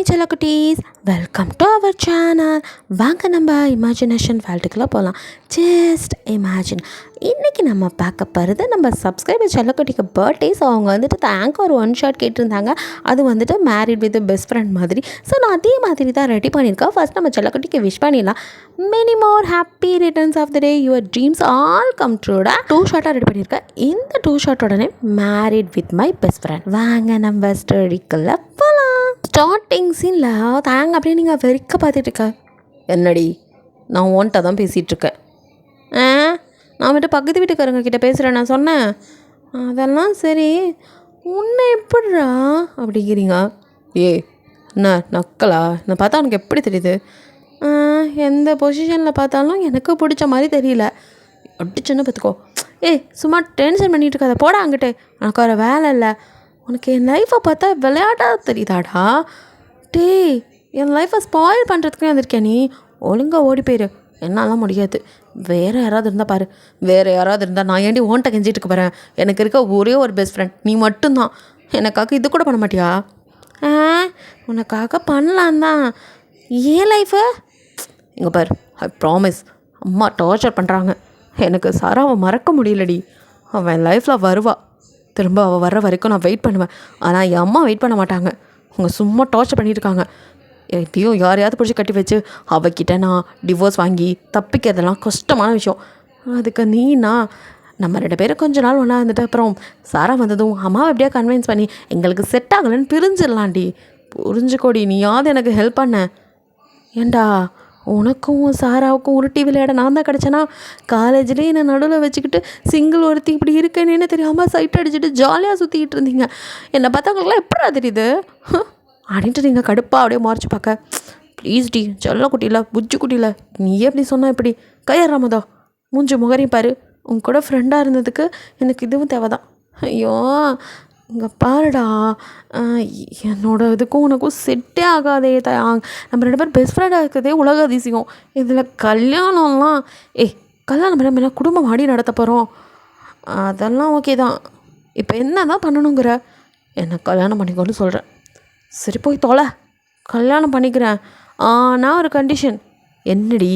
செல்லக்குட்டீஸ், welcome to our channel. வாங்க நம்ம imagination வேர்ல்டுக்குள்ளே போகலாம். Just imagine. இன்றைக்கி நம்ம பார்க்க போகிறது நம்ம சப்ஸ்கிரைபர் செல்லக்குட்டிக்கு பர்த்டேஸ். அவங்க வந்துட்டு தேங்க் ஒரு ஒன் ஷாட் கேட்டிருந்தாங்க. அது வந்துட்டு மேரிட் வித் பெஸ்ட் ஃப்ரெண்ட் மாதிரி. ஸோ நான் அதே மாதிரி தான் ரெடி பண்ணியிருக்கேன். ஃபர்ஸ்ட் நம்ம செல்லக்குட்டிக்கு விஷ் பண்ணிடலாம். Many more happy returns of the day, your dreams all come ட்ரூடா. 2 ஷார்ட்டாக ரெடி பண்ணியிருக்கேன். இந்த 2 ஷார்ட்டோடனே married with my best friend. வாங்க நம்ம ஸ்டோரிக்குள்ளே போகலாம். ஸ்டார்டிங் சீனில் தாங்க அப்படியே நீங்கள் வெறிக்க பார்த்துட்டு இருக்க. என்னடி, நான் ஓன்ட்ட தான் பேசிகிட்ருக்கேன். நான் வந்துட்டு பக்கத்து வீட்டுக்காரங்க கிட்டே பேசுகிறேன் நான் சொன்னேன். அதெல்லாம் சரி, உன்னை எப்படிரா அப்படிங்கிறீங்க? என்ன நக்கலா? நான் பார்த்தா உனக்கு எப்படி தெரியுது? எந்த பொசிஷனில் பார்த்தாலும் எனக்கு பிடிச்ச மாதிரி தெரியல. அடிச்சுன்னு பார்த்துக்கோ. சும்மா டென்ஷன் பண்ணிகிட்டு இருக்காத, போடா அங்கிட்டு. எனக்கு ஒரு வேலை இல்லை. உனக்கு என் லைஃப்பை பார்த்தா விளையாட்டாக தெரியுதாடா? என் லைஃப்பை ஸ்பாயில் பண்ணுறதுக்கே வந்திருக்கேன். நீ ஒழுங்காக ஓடி போயிரு. என்னால் முடியாது. வேறு யாராவது இருந்தால் பாரு. வேறு யாராவது இருந்தால் நான் ஏண்டி ஓன்ட்ட கெஞ்சிட்டு இருக்க போகிறேன்? எனக்கு இருக்க ஒரே ஒரு பெஸ்ட் ஃப்ரெண்ட் நீ மட்டும்தான். எனக்காக இது கூட பண்ண மாட்டியா? உனக்காக பண்ணலான் தான். ஏன் லைஃபு இங்கே பாரு. I promise. அம்மா டார்ச்சர் பண்ணுறாங்க. எனக்கு சாராவை மறக்க முடியலடி. அவன் லைஃப்பில் வருவா. திரும்ப அவள் வர்ற வரைக்கும் நான் வெயிட் பண்ணுவேன். ஆனால் என் அம்மா வெயிட் பண்ண மாட்டாங்க. அவங்க சும்மா டார்ச்சர் பண்ணியிருக்காங்க. எப்படியும் யாரையாவது பிடிச்சி கட்டி வச்சு அவகிட்ட நான் டிவோர்ஸ் வாங்கி தப்பிக்கிறதெல்லாம் கஷ்டமான விஷயம். அதுக்கு நம்ம 2 பேரும் கொஞ்ச நாள் ஒன்றா இருந்துட்டு அப்புறம் சாரா வந்ததும் அம்மாவை எப்படியா கன்வின்ஸ் பண்ணி எங்களுக்கு செட் ஆகலைன்னு பிரிஞ்சிடலாண்டி. புரிஞ்சுக்கோடி, நீயாவது எனக்கு ஹெல்ப் பண்ண. ஏண்டா, உனக்கும் சாராவுக்கும் உருட்டி விளையாட நான் தான் கிடச்சேன்னா? காலேஜ்லேயே என்னை நடுவில் வச்சுக்கிட்டு சிங்கிள் ஒருத்தி இப்படி இருக்கேன்னு தெரியாமல் சைட் அடிச்சுட்டு ஜாலியாக சுற்றிக்கிட்டு இருந்தீங்க. என்னை பார்த்தவங்களுக்குலாம் எப்படா தெரியுது அப்படின்ட்டு நீங்கள் கடுப்பாக அப்படியே மாறிச்சு பார்க்க. ப்ளீஸ் டி, செல்ல குட்டியில் புஜ்ஜு குட்டியில் நீ எப்படி சொன்னால் இப்படி கையறாமதோ? மூஞ்சி முகரையும் பாரு. உங்க கூட ஃப்ரெண்டாக இருந்ததுக்கு எனக்கு இதுவும் தேவைதான். ஐயோ இங்கே பாருடா, என்னோட இதுக்கும் உனக்கும் செட்டே ஆகாதே. நம்ம 2 பேர் பெஸ்ட் ஃப்ரெண்டாக இருக்கிறதே உலக அதிசயம். இதில் கல்யாணம்லாம் கல்யாணம் பண்ண குடும்பம் ஆடி நடத்த போகிறோம். அதெல்லாம் ஓகே தான். இப்போ என்ன தான் பண்ணணுங்கிற? என்ன கல்யாணம் பண்ணிக்கோன்னு சொல்கிறேன். சரி போய் தொலை, கல்யாணம் பண்ணிக்கிறேன். நான் ஒரு கண்டிஷன். என்னடி,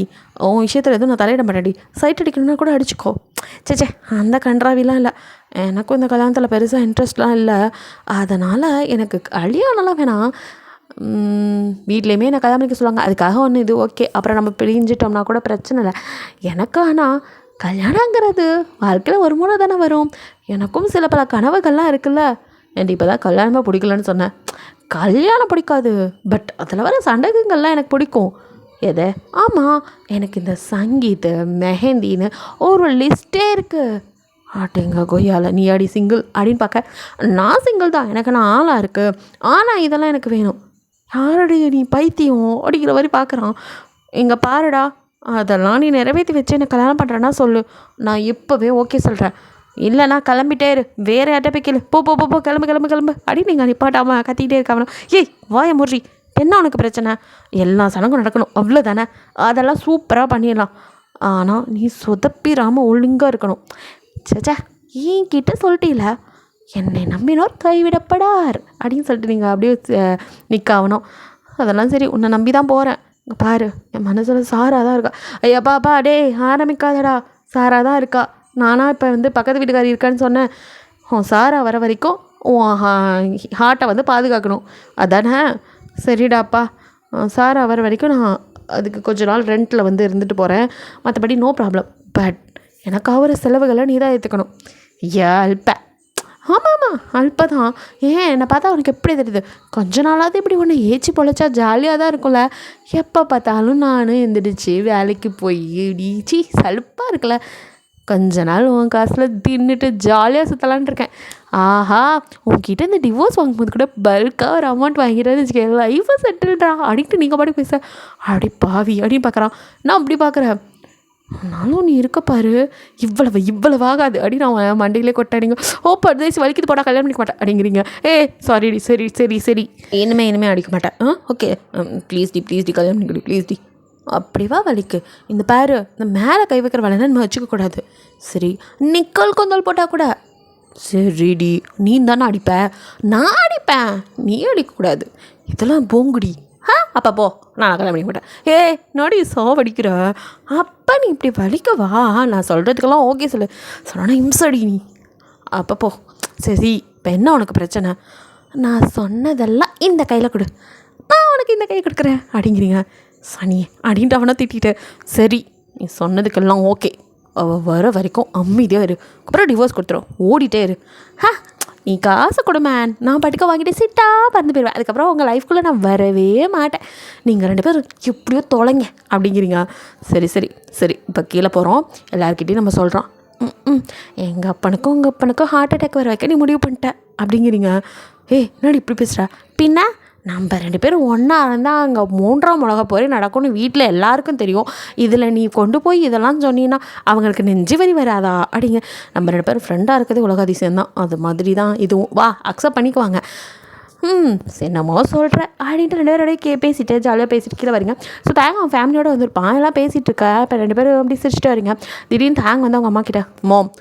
உன் விஷயத்தில் எதுவும் நான் தலையிட மாட்டேன்டி. சைட் அடிக்கணுன்னா கூட அடிச்சுக்கோ. சே அந்த கன்றாவிலாம் இல்லை. எனக்கும் இந்த கல்யாணத்தில் பெருசாக இன்ட்ரெஸ்ட்லாம் இல்லை. அதனால் எனக்கு கல்யாணம்லாம் வேணாம். வீட்லேயுமே என்னை கல்யாணம் பண்ணிக்க சொல்லுவாங்க. அதுக்காக ஒன்று இது ஓகே. அப்புறம் நம்ம பிரிஞ்சிட்டோம்னா கூட பிரச்சனை இல்லை எனக்கு. ஆனால் கல்யாணங்கிறது வாழ்க்கையில் ஒரு முறை தானே வரும். எனக்கும் சில பல கனவுகள்லாம் இருக்குல்ல. எனக்கு இப்போ தான் கல்யாணமாக பிடிக்கலன்னு சொன்னேன். கல்யாணம் பிடிக்காது, பட் அதில் வர சண்டகங்கள்லாம் எனக்கு பிடிக்கும். எது? ஆமாம், எனக்கு இந்த சங்கீத் மெஹந்தின்னு ஒரு லிஸ்ட்டே இருக்குது. ஆட்டேங்க கொய்யால, நீ அடி சிங்கிள் அப்படின்னு பார்க்க. நான் சிங்கிள் தான், எனக்கு நான் ஆளாக இருக்குது. ஆனால் இதெல்லாம் எனக்கு வேணும். யாரடி நீ பைத்தியம் அப்படிங்கிற மாதிரி பார்க்குறான். இங்கே பாருடா, அதெல்லாம் நீ நிறைவேற்றி வச்சு எனக்கு கல்யாணம் பண்ணுறேன்னா சொல்லு. நான் இப்போவே ஓகே சொல்கிறேன். இல்லைண்ணா கிளம்பிட்டே இரு, வேறு யார்ட்ட போய் கேளு. போ கிளம்பு அப்படின்னு நீங்கள் நிப்பாட்டாமல் கத்திக்கிட்டே இருக்காமண்ணா. வாய முறி, என்ன உனக்கு பிரச்சனை? எல்லா சடங்கும் நடக்கணும் அவ்வளோதானே? அதெல்லாம் சூப்பராக பண்ணிடலாம். ஆனால் நீ சொதப்பிடாமல் ஒழுங்காக இருக்கணும். சேச்சா, என்கிட்ட சொல்லிட்டீல, என்னை நம்பினோர் கைவிடப்படார் அப்படின்னு சொல்லிட்டு நீங்கள் அப்படியே நிற்காகணும். அதெல்லாம் சரி, உன்னை நம்பி தான் போகிறேன். பாரு, என் மனசில் சாரா தான் இருக்கா. ஐயாப்பா ஆரம்பிக்காதடா. சாரா தான் இருக்கா. நானாக இப்போ பக்கத்து வீட்டுக்காரி இருக்கான்னு சொன்னேன். சாரா வர வரைக்கும் உன் ஹார்ட்டை பாதுகாக்கணும் அதானே? சரிடாப்பா, சாரா வர வரைக்கும் நான் அதுக்கு கொஞ்ச நாள் ரெண்ட்டில் இருந்துட்டு போகிறேன். மற்றபடி நோ ப்ராப்ளம். பட் எனக்கு ஆகிற செலவுகளை நீ தான் ஏற்றுக்கணும். அல்ப. ஆமாம் அல்ப தான். என்னை பார்த்தா உனக்கு எப்படி தெரியுது? கொஞ்ச நாளாவது இப்படி ஒன்று ஏச்சி பொழைச்சா ஜாலியாக தான் இருக்கும்ல. எப்போ பார்த்தாலும் நானும் எந்திரிச்சு வேலைக்கு போய் இடிச்சு சலுப்பாக இருக்குல்ல. கொஞ்ச நாள் உன் காசில் தின்னுட்டு ஜாலியாக சுற்றலான் இருக்கேன். ஆஹா, உங்ககிட்ட இந்த டிவோர்ஸ் வாங்கும்போது கூட பல்காக ஒரு அமௌண்ட் வாங்கிடுறது வச்சுக்க, லைஃபை செட்டில்டா அப்படின்ட்டு நீங்கள் பாட்டு பேச. அப்படி பாவி அப்படின்னு பார்க்குறான். நான் அப்படி பார்க்குறேன். ஆனாலும் நீ இருக்க பாரு, இவ்வளவு ஆகாது அப்படின்னு நான் மண்டையிலே கொட்டாடிங்க. பர்தேசி வலிக்குது போடா, கல்யாணம் பண்ணிக்க மாட்டேன் அப்படிங்கிறீங்க. சாரிடி, சரி இனிமே அடிக்க மாட்டேன். ஓகே ப்ளீஸ் டி கல்யாணம் பண்ணிக்கடி ப்ளீஸ் டி. அப்படிவா வலிக்கு? இந்த பாரு, இந்த மேலே கை வைக்கிற வேலைன்னா நம்ம வச்சுக்கக்கூடாது. சரி, நிக்கல் கொந்தல் போட்டால் கூட சரிடி, நீ தானே அடிப்ப, நான் அடிப்பேன், நீ அடிக்கக்கூடாது. இதெல்லாம் போங்குடி. அப்போ போ, நான் கல்யாணம் பண்ணிக்க மாட்டேன். நடி சாவடிக்கிற, அப்போ நீ இப்படி வலிக்கவா? நான் சொல்கிறதுக்கெல்லாம் ஓகே சொன்னா இம்சடி நீ. அப்போ போ. சரி, இப்போ என்ன உனக்கு பிரச்சனை? நான் சொன்னதெல்லாம் இந்த கையில் கொடு, நான் உனக்கு இந்த கை கொடுக்குறேன் அப்படிங்கிறீங்க. சனி அப்படின்ட்டு அவனை திட்டிட்டு, சரி நீ சொன்னதுக்கெல்லாம் ஓகே, அவள் வர வரைக்கும் அமைதியாக இரு, அப்புறம் டிவோர்ஸ் கொடுத்துரும், ஓடிட்டே இரு. நீ காசை கொடு மேன், நான் பட்டுக்க வாங்கிட்டு சிட்டாக பறந்து போயிடுவேன், அதுக்கப்புறம் உங்கள் லைஃப்குள்ளே நான் வரவே மாட்டேன், நீங்கள் 2 பேரும் எப்படியோ தொலைங்க அப்படிங்கிறீங்க. சரி சரி சரி, இப்போ கீழே போகிறோம், எல்லாருக்கிட்டையும் நம்ம சொல்கிறோம், எங்கள் அப்பனுக்கும் உங்கள் அப்பனுக்கும் ஹார்ட் அட்டாக் வர வைக்க நீ முடிவு பண்ணிட்ட அப்படிங்கிறீங்க. என்னடி இப்படி பேசுகிற? பின்ன நம்ம 2 பேரும் ஒன்றா இருந்தால் அங்கே 3ஆம் உலக போரே நடக்கும்னு வீட்டில் எல்லாருக்கும் தெரியும். இதில் நீ கொண்டு போய் இதெல்லாம் சொன்னீங்கன்னா அவங்களுக்கு நெஞ்சு வரி வராதா அப்படிங்க. நம்ம 2 பேரும் ஃப்ரெண்டாக இருக்கிறது உலக அதிசயம்தான், அது மாதிரி தான் இதுவும். வா, அக்செப்ட் பண்ணிக்குவாங்க. என்னமோ சொல்கிறேன் அப்படின்ட்டு 2 பேரோடய பேசிட்டு ஜாலியாக பேசிட்டு கீழே வரீங்க. ஸோ தேங்க அவன் ஃபேமிலியோடு வந்திருப்பான், எல்லாம் பேசிகிட்டு இருக்க. இப்போ 2 பேரும் அப்படி சிரிச்சுட்டு வரீங்க. திடீர்னு தேங்க வந்து அவங்க அம்மா கிட்ட, மோம்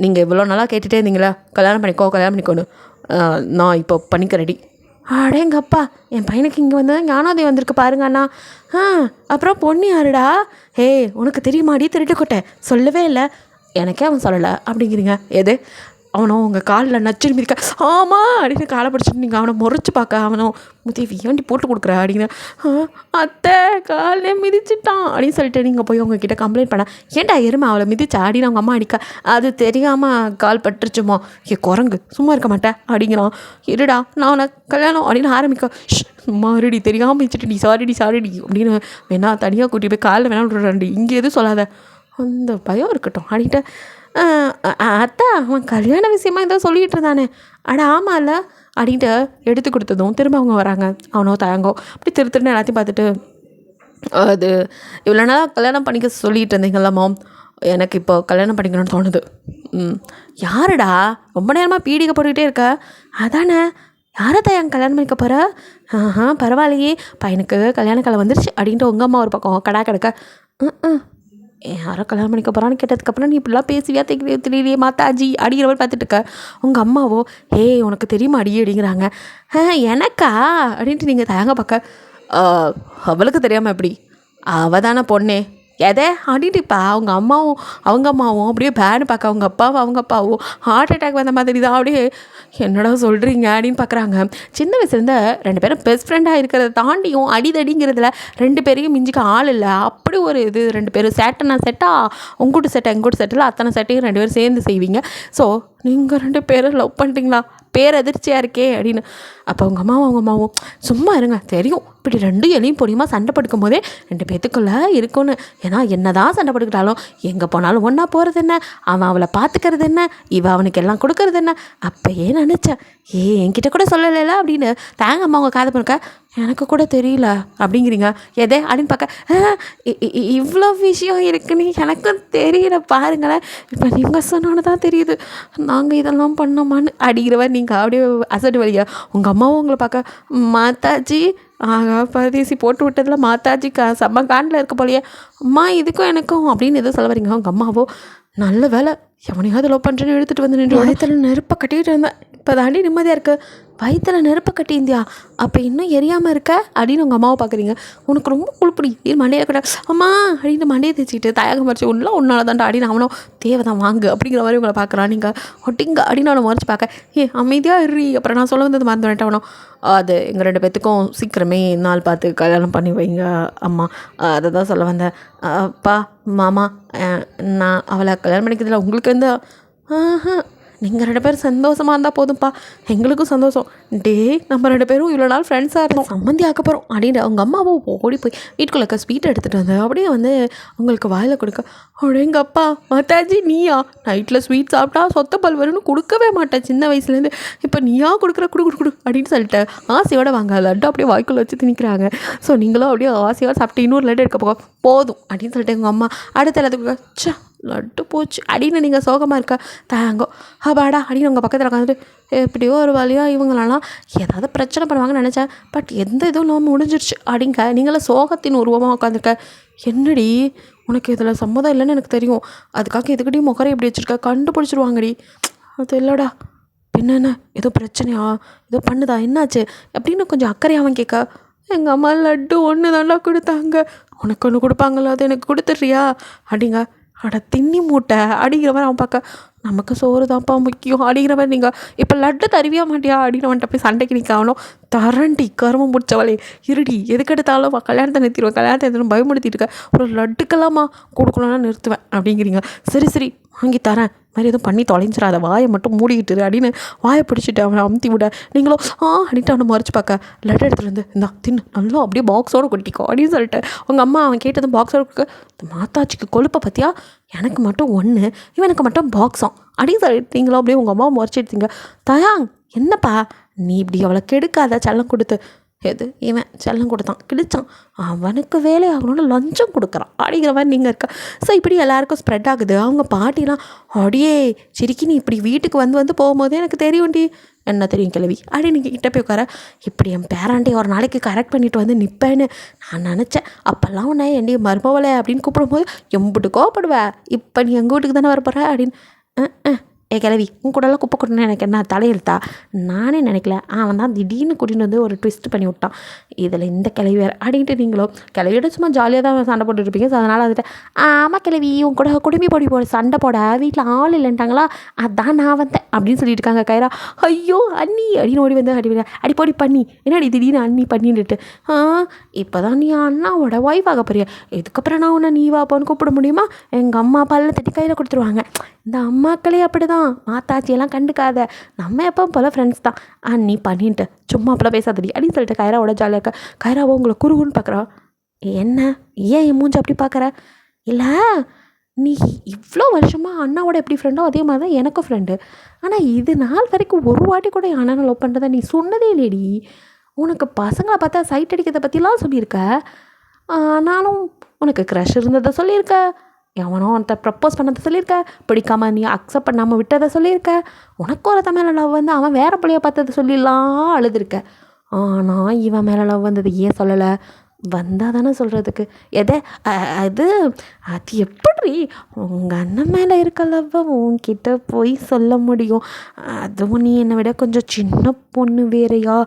நீங்கள் இவ்வளோ நாளாக கேட்டுகிட்டே இருந்தீங்களா கல்யாணம் பண்ணிக்கோன்னு, நான் இப்போ பண்ணிக்க ரெடி. அடேங்கப்பா, என் பையனுக்கு இங்கே வந்து ஞானோதயம் வந்திருக்கு பாருங்க அண்ணா. அப்புறம் பொண்ணு யாருடா? உனக்கு தெரியுமாடி திருட்டுக்கொட்டை? சொல்லவே இல்லை. எனக்கே அவன் சொல்லலை அப்படிங்கிறீங்க. எது? அவனும் உங்கள் காலில் நச்சுன்னு மிதிக்க, ஆமாம் அப்படின்னு காலை பிடிச்சிட்டு நீங்கள் அவனை முறைச்சி பார்க்க, அவனும் முத்தி ஏண்டி போட்டு கொடுக்குற அப்படின்னு, அத்தை காலில் மிதிச்சிட்டான் அப்படின்னு சொல்லிட்டு நீங்கள் போய் உங்ககிட்ட கம்ப்ளைண்ட் பண்ண, ஏன்டா எருமை அவளை மிதிச்சா அப்படின்னு அவங்க அம்மா அடிக்க, அது தெரியாமல் கால் பட்டுருச்சுமோ, குரங்கு சும்மா இருக்க மாட்டேன் அப்படிங்கிறான். இருடா நான் அவனை கல்யாணம் அப்படின்னு ஆரம்பிக்க, மாறுடி தெரியாமல் மிதிச்சிட்டு, நீ சாரிடி அப்படின்னு வேணா தனியாக கூட்டிகிட்டு போய் காலில் வேணா விடுறாண்டி, இங்கே எதுவும் சொல்லாத, அந்த பயம் இருக்கட்டும் அப்படின்ட்டு. அத்தா அவன் கல்யாண விஷயமா ஏதோ சொல்லிகிட்டு இருந்தானே. ஆமாம்ல அப்படின்ட்டு எடுத்து கொடுத்ததும் திரும்ப அவங்க வராங்க. அவனோ தயங்கோ அப்படி திருன்னு எல்லாத்தையும் பார்த்துட்டு, அது இவ்வளோ நாளாக கல்யாணம் பண்ணிக்க சொல்லிகிட்டு இருந்தீங்களா மாம், எனக்கு இப்போ கல்யாணம் பண்ணிக்கணும்னு தோணுது. யாருடா ரொம்ப நேரமாக பீடிக்க போட்டுக்கிட்டே இருக்க? அதானே, யாரை தயங்க கல்யாணம் பண்ணிக்க போகிற? பரவாயில்லையே, பையனுக்கு கல்யாண காலம் வந்துருச்சு அப்படின்ட்டு உங்கள் அம்மா ஒரு பக்கம் கடா கிடக்க, யாரோ கல்யாணம் பண்ணிக்க போகிறான்னு கேட்டதுக்கப்புறம் நீ இப்படிலாம் பேசுவியா தெரியலையே மாத்தாஜி அப்படிங்கிற மாதிரி பார்த்துட்டு இருக்க. உங்கள் அம்மாவோ உனக்கு தெரியுமா அடி அப்படிங்கிறாங்க. எனக்கா அப்படின்ட்டு நீங்கள் தயங்க பார்க்க, அவளுக்கு தெரியாமல் எப்படி? அவள் தானே பொண்ணே எதை அப்படின்ட்டுப்பா அவங்க அம்மாவும் அப்படியே பேனு பார்க்க, அவங்க அப்பாவும் ஹார்ட் அட்டாக் வந்த மாதிரி தான். அப்படியே என்னடா சொல்கிறீங்க அப்படின்னு பார்க்குறாங்க. சின்ன வயசுலேருந்து 2 பேரும் பெஸ்ட் ஃப்ரெண்டாக இருக்கிறத தாண்டியும் அடிதடிங்கிறதுல 2 பேரையும் மிஞ்சிக்க ஆள் இல்லை. அப்படி ஒரு இது 2 பேரும் சேட்டைனா செட்டாக உங்கூட்டு சேட்டை எங்கூட்டு சேட்டில் அத்தனை சேட்டையும் 2 பேரும் சேர்ந்து செய்வீங்க. ஸோ நீங்கள் 2 பேரும் லவ் பண்ணிட்டீங்களா? பேரதிர்ச்சியாக இருக்கே அப்படின்னு. அப்போ அவங்க அம்மாவும் சும்மா இருங்க, தெரியும் இப்படி 2 எலியும் பொடியுமா சண்டை படுக்கும் போதே 2 பேத்துக்குள்ளே இருக்குன்னு. ஏன்னா என்ன தான் சண்டை படுக்கிட்டாலும் எங்கே போனாலும் ஒன்றா போகிறது என்ன, அவன் அவளை பார்த்துக்கிறது என்ன, இவன் அவனுக்கு எல்லாம் கொடுக்கறது என்ன. அப்போயே நினச்சேன், என்கிட்ட கூட சொல்லலைல அப்படின்னு. தேங்க அம்மா அவங்க காது பார்க்க, எனக்கு கூட தெரியல அப்படிங்கிறீங்க. எதே அப்படின்னு பார்க்க, இவ்வளோ விஷயம் இருக்குன்னு எனக்கும் தெரியல பாருங்களேன், இப்போ நீங்கள் சொன்னோன்னு தான் தெரியுது நாங்கள் இதெல்லாம் பண்ணோமான்னு அடிக்கிறவன். நீங்கள் அப்படியே அசடு வழியா உங்கள் அம்மாவும் உங்களை பார்க்க, மாதாஜி பரதேசி போட்டு விட்டதில் மாதாஜி செம்ம காண்டில் இருக்க போலையே, அம்மா இதுக்கும் எனக்கும் அப்படின்னு எதோ சொல்ல வரீங்க. உங்கள் அம்மாவோ, நல்ல வேலை எவனையாவது லவ் பண்ணுறேன்னு எடுத்துகிட்டு வந்து நின்று வயிற்றில் நெருப்பை கட்டிகிட்டு இருந்தேன், இப்போ தாண்டி நிம்மதியாக இருக்குது. வயிற்றில் நெருப்பை கட்டியிருந்தியா, அப்போ இன்னும் எரியாமல் இருக்க அப்படின்னு உங்கள் அம்மாவை பார்க்குறீங்க. உனக்கு ரொம்ப குளிப்படி மண்டையில் கூட அம்மா அப்படின்னு மண்டையை தேய்ச்சிக்கிட்டு தயக்கம் மறைச்சி ஒன்றும் ஒன்றால் தான்டா அப்படின்னு அவனும் தேவைதான் வாங்கு அப்படிங்கிற மாதிரி உங்களை பார்க்குறான். நீங்கள் ஒட்டிங்க அப்படின்னு அவனை மறைச்சி பார்க்க, அமைதியாக இரு. அப்புறம் நான் சொல்ல வந்தது மறந்து வந்துட்டு அவனும், அது எங்கள் 2 பேத்துக்கும் சீக்கிரமே நாள் பார்த்து கல்யாணம் பண்ணி வைங்க அம்மா, அதை தான் சொல்ல வந்தேன். அப்பா மாமா, நான் அவளை கல்யாணம் பண்ணிக்கிறதுல உங்களுக்கு வந்து நீங்கள் 2 பேரும் சந்தோஷமாக இருந்தால் போதும்ப்பா, எங்களுக்கும் சந்தோஷம். நம்ம 2 பேரும் இவ்வளோ நாள் ஃப்ரெண்ட்ஸாக இருந்தோம், சம்மந்தி ஆக்க போகிறோம் அப்படின்னு அவங்க அம்மாவும் ஓடி போய் வீட்டுக்குள்ளே ஸ்வீட் எடுத்துகிட்டு வந்து அப்படியே வந்து உங்களுக்கு வாயில் கொடுக்க, எங்கள் அப்பா மாதாஜி நீயா நைட்டில் ஸ்வீட் சாப்பிட்டா சொத்த பல் வரும்னு கொடுக்கவே மாட்டேன் சின்ன வயசுலேருந்து, இப்போ நீயா கொடுக்குற குடு அப்படின்னு சொல்லிட்டு ஆசையோடு வாங்க லட்டு அப்படியே வாய்க்குள்ளே வச்சு திணிக்கிறாங்க. ஸோ நீங்களும் அப்படியே ஆசையோடு சாப்பிட்டு இன்னொரு லட்டு எடுக்க போதும் அப்படின்னு சொல்லிட்டு எங்கள் அம்மா அடுத்த எல்லாத்துக்கு லட்டு போச்சு அப்படின்னு நீங்கள் சோகமாக இருக்க தாங்கோ பாடா அப்படின்னு உங்கள் பக்கத்தில் உட்காந்துட்டு, எப்படியோ ஒரு வழியாக இவங்களெல்லாம் ஏதாவது பிரச்சனை பண்ணுவாங்கன்னு நினச்சேன், பட் எந்த இதுவும் இல்லாமல் முடிஞ்சிருச்சு அப்படிங்க நீங்களும் சோகத்தின் உருவமாக உட்காந்துருக்க. என்னடி உனக்கு இதில் சம்மதம் இல்லைன்னு எனக்கு தெரியும், அதுக்காக எதுக்கிட்டையும் முகரை எப்படி வச்சுருக்க, கண்டுபிடிச்சிருவாங்கடி. அது இல்லைடா, பின்ன என்ன ஏதோ பிரச்சனையா, ஏதோ பண்ணுதா, என்னாச்சு அப்படின்னு கொஞ்சம் அக்கறையாக அவன் கேட்க, எங்கள் அம்மா லட்டு ஒன்று தாண்டா கொடுத்தாங்க, உனக்கு ஒன்று கொடுப்பாங்களா, அது எனக்கு கொடுத்துட்றியா அப்படிங்க. அட தின்னி மூட்டை அப்படிங்கிற மாதிரி அவன் பார்க்க, நமக்கு சோறு தான்ப்பா முக்கியம் அப்படிங்கிற மாதிரி, நீங்கள் இப்போ லட்டு தருவியா மாட்டியா அப்படின்னு அவன்கிட்ட போய் சண்டைக்கு நிற்காமலும், தரண்டி கருமம் முடிச்சவளே, இருடி எதுக்கு எடுத்தாலும் கல்யாணத்தை நிறுத்திடுவேன், கல்யாணத்தை எடுத்துன்னு பயமுடுத்திட்டு இருக்க, ஒரு லட்டுக்கெல்லாமா கொடுக்கணும்னா நிறுத்துவேன் அப்படிங்கிறீங்க. சரி சரி வாங்கி தரேன், மாதிரி எதுவும் பண்ணி தொலைஞ்சிடாத, வாயை மட்டும் மூடிக்கிட்டு அப்படின்னு வாயை பிடிச்சிட்டு அவனை அமுத்தி விட, நீங்களும் அப்படின்ட்டு அவனை மறைச்சு பார்க்க, லட்டு எடுத்துகிட்டு வந்து இந்தா தின்னு நல்லா அப்படியே பாக்ஸோடு கொட்டிக்கோ அப்படின்னு சொல்லிட்டு உங்கள் அம்மா அவன் கேட்டதும் பாக்ஸோடு கொடுக்க, மாத்தாச்சிக்கு கொழுப்பை பற்றியா, எனக்கு மட்டும் ஒன்று இவனுக்கு மட்டும் பாக்ஸாம் அப்படின்னு சொல்லிட்டு நீங்களும் அப்படியே உங்கள் அம்மா முறைச்சி எடுத்தீங்க. தயாங் என்னப்பா நீ இப்படி அவளை கெடுக்காத செல்லம் கொடுத்து, எது இவன் செல்லம் கொடுத்தான் கிழிச்சான், அவனுக்கு வேலை ஆகணும்னு லஞ்சம் கொடுக்குறான் அப்படிங்கிற மாதிரி நீங்கள் இருக்க. ஸோ இப்படி எல்லாருக்கும் ஸ்ப்ரெட் ஆகுது. அவங்க பாட்டிலாம் அடியே சிரிக்கி நீ இப்படி வீட்டுக்கு வந்து போகும்போதே எனக்கு தெரியும்டி, என்ன தெரியும் கிழவி அப்படி நீங்கள் கிட்டே போய் உட்கார, இப்படி என் பேராண்டி ஒரு நாளைக்கு கரெக்ட் பண்ணிட்டு வந்து நிற்பேன்னு நான் நினச்சேன். அப்போல்லாம் உன்னை என்னைய மருமவளை அப்படின்னு கூப்பிடும்போது எம்பிட்டு கோவப்படுவேன், இப்போ நீ எங்கள் வீட்டுக்கு தானே வரப்போகிற அப்படின்னு. ஏ கிழவி உன் கூடலாம் குப்பை கொட்டணும் எனக்கு என்ன தலையெழுத்தா, நானே நினைக்கல, அவன் தான் திடீர்னு கூட்டின்னு வந்து ஒரு ட்விஸ்ட் பண்ணி விட்டான், இதில் இந்த கிழவி வேறு அப்படின்ட்டு நீங்களும் கிழவியோட சும்மா ஜாலியாக தான் சண்டை போட்டுருப்பீங்க. ஸோ அதனால் வந்துட்டு ஆமாம் கிழவி உன் கூட குடும்பி போட சண்டை போட வீட்டில் ஆள் இல்லைன்ட்டாங்களா, அதான் நான் வந்தேன் அப்படின்னு சொல்லிட்டு இருக்காங்க கைரா. ஐயோ அண்ணி அப்படின்னு ஓடி வந்து அடி போடி பண்ணி என்னடி திடீர்னு அண்ணி பண்ணிட்டு, இப்போ தான் நீ அண்ணாவோட ஒய்ஃப் ஆக போறியா, இதுக்கப்புறம் நான் உன்னை நீ வாப்பான்னு கூப்பிட முடியுமா, எங்கள் அம்மா பல்ல தட்டி கையில் கொடுத்துருவாங்க. இந்த அம்மாக்களே அப்படி தான், மாத்தாச்சியெல்லாம் கண்டுக்காத, நம்ம எப்போ போல ஃப்ரெண்ட்ஸ் தான், நீ பண்ணிட்டு சும்மா அப்பெல்லாம் பேசாதடி அப்படின்னு சொல்லிட்டு கைராவோட ஜாலியாக இருக்க. கைராவோ உங்களை குறுகுன்னு பார்க்குறா, என்ன ஏன் என் மூஞ்சி அப்படி பார்க்குற, இல்லை நீ இவ்வளோ வருஷமாக அண்ணாவோட எப்படி ஃப்ரெண்டோ அதே மாதிரி தான் எனக்கும் ஃப்ரெண்டு, ஆனால் இது நாள் வரைக்கும் ஒரு வாட்டி கூட என் அண்ணனை லவ் பண்ணுறதை நீ சொன்னதே இல்லையடி, உனக்கு பசங்களை பார்த்தா சைட் அடிக்கிறத பற்றிலாம் சொல்லியிருக்க, நானும் உனக்கு க்ரஷ் இருந்ததை சொல்லியிருக்க, எவனோ அவன்கிட்ட ப்ரப்போஸ் பண்ணதை சொல்லியிருக்க, பிடிக்காம நீ அக்செப்ட் பண்ணாமல் விட்டதை சொல்லியிருக்க, உனக்கு ஒரு மேலே லவ் வந்து அவன் வேறு பிள்ளைய பார்த்ததை சொல்லிடலாம் அழுதுருக்க, ஆனால் இவன் மேலே லவ் வந்தது ஏன் சொல்லலை, வந்தால் தானே சொல்கிறதுக்கு எதை அது அது எப்படி உங்கள் அண்ணன் மேலே இருக்க லவ்வை உன்கிட்ட போய் சொல்ல முடியும், அதுவும் நீ என்னை விட கொஞ்சம் சின்ன பொண்ணு வேறையா,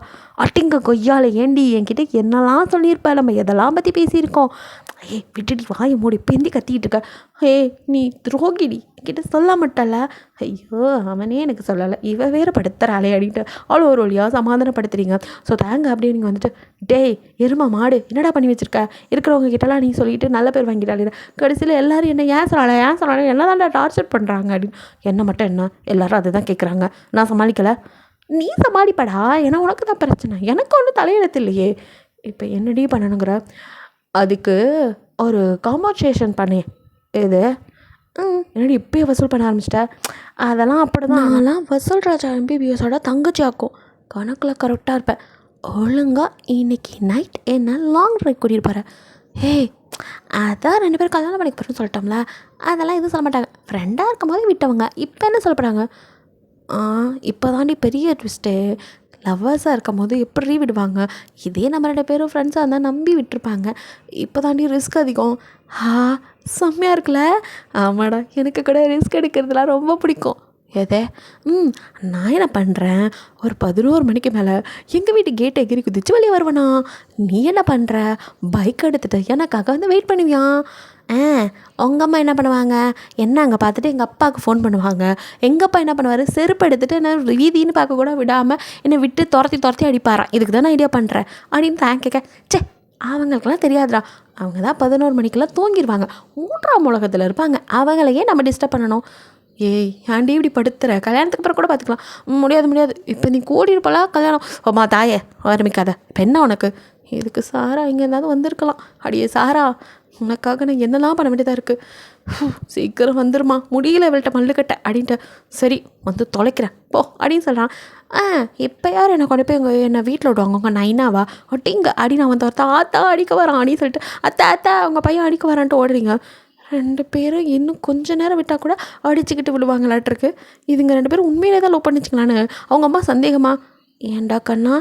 அட்டிங்க கொய்யால ஏண்டி என்கிட்ட என்னெல்லாம் சொல்லியிருப்ப, நம்ம எதெல்லாம் பற்றி பேசியிருக்கோம், விட்டுடி வாயை மூடி பெந்தி கத்திக்கிட்டு இருக்க, நீ துரோகிடி என்கிட்ட சொல்ல மாட்டல, ஐயோ அவனே எனக்கு சொல்லலை, இவ வேறு படுத்துறாளே அப்படின்ட்டு அவ்வளோ ஒரு வழியாக சமாதானப்படுத்துறீங்க. ஸோ தேங்க அப்படியே நீங்கள் வந்துட்டு, டேய் எருமா மாடு என்னடா பண்ணி வச்சுருக்க, இருக்கிறவங்க கிட்டலாம் நீ சொல்லிட்டு நல்ல பேர் வாங்கிட்டாலே, கடைசியில் எல்லோரும் என்ன ஏன் சொல்லலை என்ன தான்டா டார்ச்சர் பண்ணுறாங்க அப்படின்னு, என்ன மட்டும் என்ன எல்லோரும் அதை தான் கேட்குறாங்க, நான் சமாளிக்கலை, நீ சமாளிப்படா, ஏன்னா உனக்கு தான் பிரச்சனை, எனக்கு ஒன்றும் தலையெழுத்து இல்லையே, இப்போ என்னடி பண்ணணுங்கிற, அதுக்கு ஒரு காம்பன்சேஷன் பண்ணி இது என்னடி இப்போயே வசூல் பண்ண ஆரம்பிச்சிட்டேன், அதெல்லாம் அப்படி தான், நான்லாம் வசூல் ராஜா எம்பிபிஎஸோட தங்கச்சி ஆக்கும் கணக்கில் கரெக்டாக இருப்பேன், ஒழுங்காக இன்னைக்கு நைட் என்ன லாங் ட்ரைவ் கூட்டிகிட்டு போகிறேன், அதான் 2 பேரும் கல்யாணம் பண்ணிக்க போகிறேன்னு சொல்லிட்டோம்ல, அதெல்லாம் எதுவும் சொல்ல மாட்டாங்க, ஃப்ரெண்டாக இருக்கும் போது விட்டவங்க, இப்போ என்ன சொல்ல போகிறாங்க, இப்போ தாண்டி பெரிய ட்விஸ்ட்டு, லவ்வர்ஸாக இருக்கும் போது எப்படி விடுவாங்க, இதே நம்ம 2 பேரும் ஃப்ரெண்ட்ஸாக இருந்தால் நம்பி விட்டுருப்பாங்க, இப்போ தாண்டி ரிஸ்க் அதிகம், செம்மையாக இருக்குல்ல, ஆமாடா எனக்கு கூட ரிஸ்க் எடுக்கிறதுலாம் ரொம்ப பிடிக்கும், எதே நான் என்ன பண்ணுறேன், ஒரு 11 மணிக்கு மேலே எங்கள் வீட்டு கேட்டை எகிரி குதிச்சு வெளியே வருவேண்ணா, நீ என்ன பண்ணுற பைக் எடுத்துகிட்டு எனக்காக வந்து வெயிட் பண்ணுவியா, உங்கள் அம்மா என்ன பண்ணுவாங்க, என்ன அங்கே பார்த்துட்டு எங்கள் அப்பாவுக்கு ஃபோன் பண்ணுவாங்க, எங்கள் அப்பா என்ன பண்ணுவார், செருப்பு எடுத்துகிட்டு என்ன வீதின்னு பார்க்க கூட விடாமல் என்னை விட்டு துரத்தி அடிப்பாரான், இதுக்கு தான் நான் ஐடியா பண்ணுறேன் அப்படின்னு தான் கேட்க, அவங்களுக்கெல்லாம் தெரியாதுடா, அவங்க தான் 11 மணிக்கெல்லாம் தூங்கிடுவாங்க, 3ஆம் உலகத்தில் இருப்பாங்க, அவங்களையே நம்ம டிஸ்டர்ப் பண்ணணும், ஏன்டி இப்படி படுத்துற, கல்யாணத்துக்கு அப்புறம் கூட பார்த்துக்கலாம், முடியாது இப்போ நீ கூடியிருப்பலாம் கல்யாணம், தாயே ஆரம்பிக்காத, இப்போ என்ன உனக்கு, இதுக்கு சாரா இங்கே இருந்தாலும் வந்திருக்கலாம், அடியே சாரா உனக்காக நான் என்னெல்லாம் பண்ண வேண்டியதாக இருக்குது, சீக்கிரம் வந்துருமா, முடியல இவள்கிட்ட மல்லுக்கட்ட அப்படின்ட்டு, சரி வந்து தொலைக்கிறேன் போ அப்படின்னு சொல்கிறான், இப்போ யார் என்னை கொண்டு போய் என்னை வீட்டில் விடுவாங்க, உங்கள் நைனாவா ஒட்டிங்க அப்படின்னு அவன் தோர்த்தா ஆத்தா அடிக்க வரான் அப்படின்னு சொல்லிட்டு, அத்தா அவங்க பையன் அடிக்க வரான்ட்டு ஓடுறீங்க, 2 பேரும் இன்னும் கொஞ்ச நேரம் விட்டால் கூட அடிச்சுக்கிட்டு விடுவாங்களாட்டிருக்கு, இதுங்க 2 பேரும் உண்மையிலே தான் லவ் பண்ணிச்சிங்களான்னு அவங்க அம்மா சந்தேகமா, ஏன்டா கண்ணா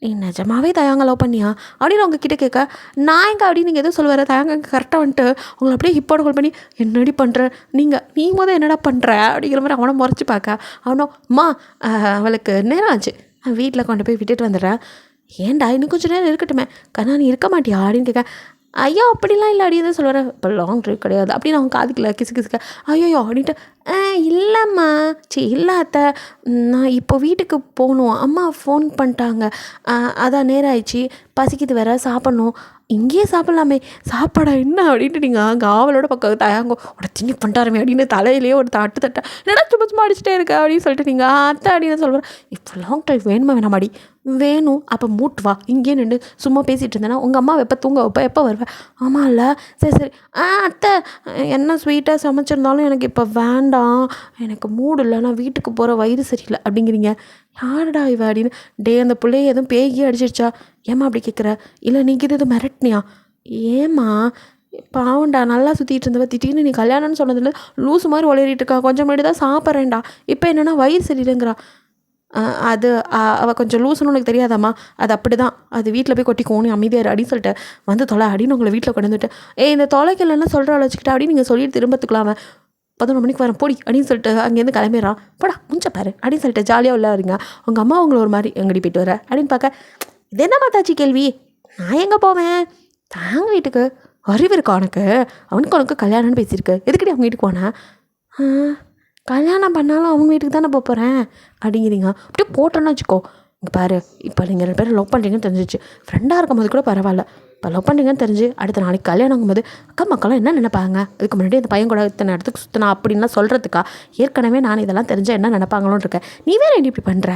நீ நிஜமாவே தயாங்க லவ் பண்ணியா அப்படின்னு உங்ககிட்ட கேட்க, நான் எங்கே அப்படின்னு நீங்கள் எதுவும் சொல்லுவார். தயாங்க கரெக்டாக வந்துட்டு உங்களை அப்படியே ஹிப்போட கால் பண்ணி, என்னடி பண்ணுற நீ என்னடா பண்ணுற அப்படிங்கிற மாதிரி அவனை முறைச்சி பார்க்க. அவனோ, அம்மா அவளுக்கு நேரம் ஆச்சு, வீட்டில் கொண்டு போய் விட்டுட்டு வந்துடுறேன். ஏன்டா இன்னும் கொஞ்சம் நேரம் இருக்கட்டுமே, கண்ணா நீ இருக்க மாட்டியா அப்படின்னு கேட்க, ஐயோ அப்படிலாம் இல்லை அப்படின்னு தான் சொல்லுவார். இப்போ லாங் ட்ரைவ் கிடையாது அப்படின்னு அவங்க காதுக்குள்ள கிசுக்க, ஐயோ அப்படின்ட்டு, இல்லைம்மா இல்லை அத்தை, நான் இப்போ வீட்டுக்கு போகணும், அம்மா ஃபோன் பண்ணிட்டாங்க, அதான் நேரம் ஆயிடுச்சு, பசிக்குது வேற, சாப்பிட்ணும், இங்கேயே சாப்பிட்லாமே, சாப்பாடா என்ன அப்படின்ட்டு நீங்கள் அங்கே ஆவலோட பக்கம் தயாங்கோ உட திணி பண்ணிட்டாருமே அப்படின்னு தலையிலேயே ஒரு தட்ட என்னடா சும்மா அடிச்சுட்டே இருக்க அப்படின்னு சொல்லிட்டு நீங்கள் அத்தை அப்படின்னு சொல்கிறேன். இப்போ லாங் ட்ரைவ் வேணுமா வேணாமாடி, வேணும், அப்போ மூட்டு வா, இங்கேயே நின்று சும்மா பேசிகிட்டு இருந்தேன்னா உங்கள் அம்மா எப்போ தூங்க வைப்ப, எப்போ வருவேன், ஆமாம் இல்லை, சரி அத்தை என்ன ஸ்வீட்டாக சமைச்சிருந்தாலும் எனக்கு இப்போ வேண்டாம், எனக்கு மூடு இல்லை, நான் வீட்டுக்கு போகிற வயிறு சரியில்லை அப்படிங்கிறீங்க. யாருடா இவ அப்படின்னு, அந்த பிள்ளைய எதுவும் பேகி அடிச்சிருச்சா, ஏம்மா அப்படி கேட்குற, இல்லை நீங்கள் எதுவும் மிரட்டினியா, ஏம்மா பாவண்டா நல்லா சுற்றிட்டு இருந்தவ திடீர்னு நீ கல்யாணம்னு சொன்னதில்ல லூஸு மாதிரி உளறிட்டு இருக்கா, கொஞ்சம் முன்னாடி தான் சாப்பிட்றேன்டா, இப்போ என்னென்னா வயிறு சரியில்லைங்கிறா. அது அவள் கொஞ்சம் லூசுன்னு உனக்கு தெரியாதாம்மா, அது அப்படி தான், அது வீட்டில் போய் கொட்டிக்கோணும் அமைதியார் அப்படின்னு சொல்லிட்டு வந்து தொலை அப்படின்னு உங்களை வீட்டில் கொண்டு வந்துட்டு, இந்த தொலைக்கெல்லாம் சொல்கிற வச்சுக்கிட்டா அப்படின்னு நீங்கள் சொல்லிட்டு திரும்பத்துக்கலாம 11 மணிக்கு வரேன் போடி அப்படின்னு சொல்லிட்டு அங்கேருந்து கிளம்பிடுறான். போடா முஞ்ச பாரு அப்படின்னு சொல்லிட்டு ஜாலியாக உள்ள வரீங்க. உங்கள் அம்மா உங்களை ஒரு மாதிரி எங்கடி போயிட்டு வர அப்படின்னு பார்க்க, இது என்ன மாத்தாச்சி கேள்வி, நான் எங்கே போவேன், தாங்க வீட்டுக்கு, அறிவு இருக்கா உனக்கு, அவனுக்கு கல்யாணம்னு பேசியிருக்கு, எதுக்கடி அவங்க வீட்டுக்கு போனேன், கல்யாணம் பண்ணாலும் அவங்க வீட்டுக்கு தானே போகிறேன் அப்படிங்கிறீங்க. அப்படியே போட்டோன்னு வச்சுக்கோ, இங்கே பாரு, இப்போ நீங்கள் 2 பேரும் லவ் பண்ணுறீங்கன்னு தெரிஞ்சிச்சு, ஃப்ரெண்டாக இருக்கும் போது கூட பரவாயில்ல, இப்போ லவ் பண்ணுறீங்கன்னு தெரிஞ்சு அடுத்த நாளைக்கு கல்யாணம் போது அக்கா மக்கள்லாம் என்ன நினைப்பாங்க, அதுக்கு முன்னாடி அந்த பையன் கூட இத்தனை இடத்துக்கு சுற்றினா அப்படின்லாம் சொல்கிறதுக்கா, ஏற்கனவே நான் இதெல்லாம் தெரிஞ்சால் என்ன நினைப்பாங்களோன்னு இருக்கேன், நீ வேறு என்ன இப்படி பண்ணுற,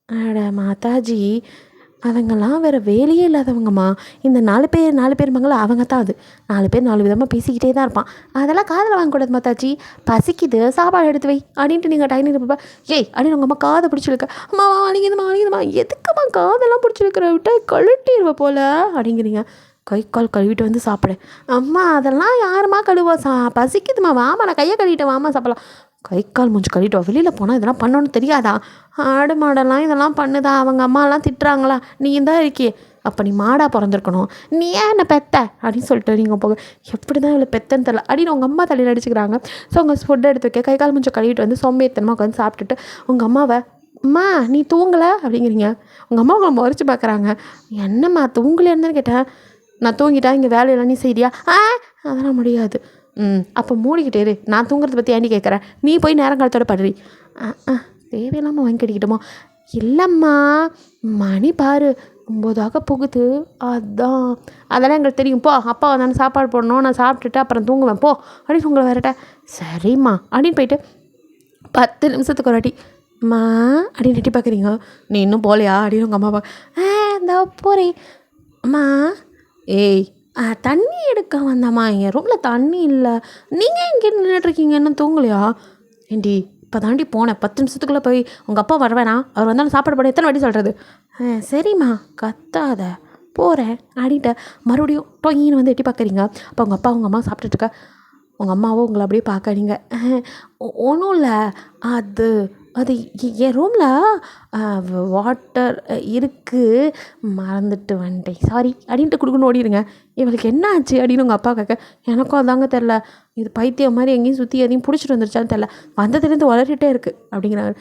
அட மாதாஜி அவங்கெல்லாம் வேறு வேலையே இல்லாதவங்கம்மா, இந்த 4 பேர் மங்கள அவங்க தான், அது 4 பேர் 4 விதமாக பேசிக்கிட்டே தான் இருப்பான், அதெல்லாம் காதில் வாங்கக்கூடாது மாதாச்சி, பசிக்குது சாப்பாடு எடுத்து வை அப்படின்ட்டு நீங்கள் டைனிங் இருப்பா, அப்படின்னு உங்கள் அம்மா காதை பிடிச்சிருக்க, அம்மா வாங்கிதுமா எதுக்குமா காதெல்லாம் பிடிச்சிருக்கிற விட்டு கழுட்டிடுவ போல் அப்படிங்கிறீங்க. கை கால் கழுவிட்டு வந்து சாப்பிடு, அம்மா அதெல்லாம் யாருமா கழுவா, பசிக்குதுமா வாமா நான் கையை கழுவிட்டேன் வாமா சாப்பிடலாம், கை கால் மூஞ்சி கழுவிட்டு வெளியில் போனால் இதெல்லாம் பண்ணணும்னு தெரியாதா, ஆடு மாடெல்லாம் இதெல்லாம் பண்ணுதா, அவங்க அம்மாலாம் திட்டுறாங்களா, நீ தான் இருக்கியே, அப்போ நீ மாடாக பிறந்திருக்கணும், நீ ஏன் என்ன பெத்த அப்படின்னு சொல்லிட்டு நீங்கள் போக, எப்படி தான் இவ்வளோ பெத்தன்னு தெரில அப்படின்னு உங்கள் அம்மா தலையில் அடிச்சுக்கிறாங்க. ஸோ உங்கள் ஃபுட் எடுத்து வைக்க கை கால் மூஞ்சி கழுவிட்டு வந்து சோம்பேத்தனமாக உட்காந்து சாப்பிட்டுட்டு உங்கள் அம்மாவை, அம்மா நீ தூங்கலை அப்படிங்கிறீங்க. உங்கள் அம்மா உங்களை முறைச்சி பார்க்குறாங்க, என்னம்மா தூங்கலேன்னு கேட்டேன், நான் தூங்கிட்டா இங்கே வேலையெல்லாம் நீ செய்தியா, அதெல்லாம் முடியாது, அப்போ மூடிக்கிட்டே இரு, நான் தூங்குறத பற்றி ஏண்டி கேட்குறேன், நீ போய் நேரம் காலத்தோட படுறி, தேவையில்லாமல் வாங்கி கட்டிக்கிட்டோமோ, இல்லைம்மா மணி பாரு 9 போகுது, அதெல்லாம் எங்களுக்கு தெரியும், போ அப்பா வந்தானே சாப்பாடு போடணும், நான் சாப்பிட்டுட்டு அப்புறம் தூங்குவேன் போ அப்படின்னு உங்களை வரட்டேன், சரிம்மா அப்படின்னு போயிட்டு 10 நிமிஷத்துக்கு ஒரு வாட்டி மா அப்படின்னு எட்டி பார்க்குறீங்க. நீ இன்னும் போகலையா அப்படின்னு உங்கள் அம்மா இந்த போகிறேன் அம்மா, தண்ணி எடுக்க வந்தாம்மா, என் ரூமில் தண்ணி இல்லை, நீங்கள் எங்கே நின்றுட்டுருக்கீங்க, என்ன தூங்கலையா, ஏண்டி இப்போ தாண்டி போனேன் 10 நிமிஷத்துக்குள்ளே போய் உங்கள் அப்பா வரவேணா, அவர் வந்தாலும் சாப்பாடு போட எத்தனை வாட்டி சொல்கிறது, சரிம்மா கத்தாத போகிறேன் அப்படின்ட்டு மறுபடியும் டொயின்னு வந்து எட்டி பார்க்குறீங்க. அப்போ உங்கள் அப்பா உங்கள் அம்மா சாப்பிட்டுட்ருக்க, உங்கள் அம்மாவோ உங்களை அப்படியே பார்க்குறீங்க, ஒன்றும் இல்லை, அது என் ரூமில் வாட்டர் இருக்குது மறந்துட்டு வந்துட்டேன் சாரி அப்படின்ட்டு கொடுக்கணும் ஓடிடுங்க. இவளுக்கு என்ன ஆச்சு அப்படின்னு உங்கள் அப்பா கேட்க, எனக்கும் அதாங்க தெரில, இது பைத்தியம் மாதிரி எங்கேயும் சுற்றி எதையும் பிடிச்சிட்டு வந்துருச்சான்னு தெரில, வந்ததுலேருந்து வளரிட்டே இருக்குது அப்படிங்கிறாரு.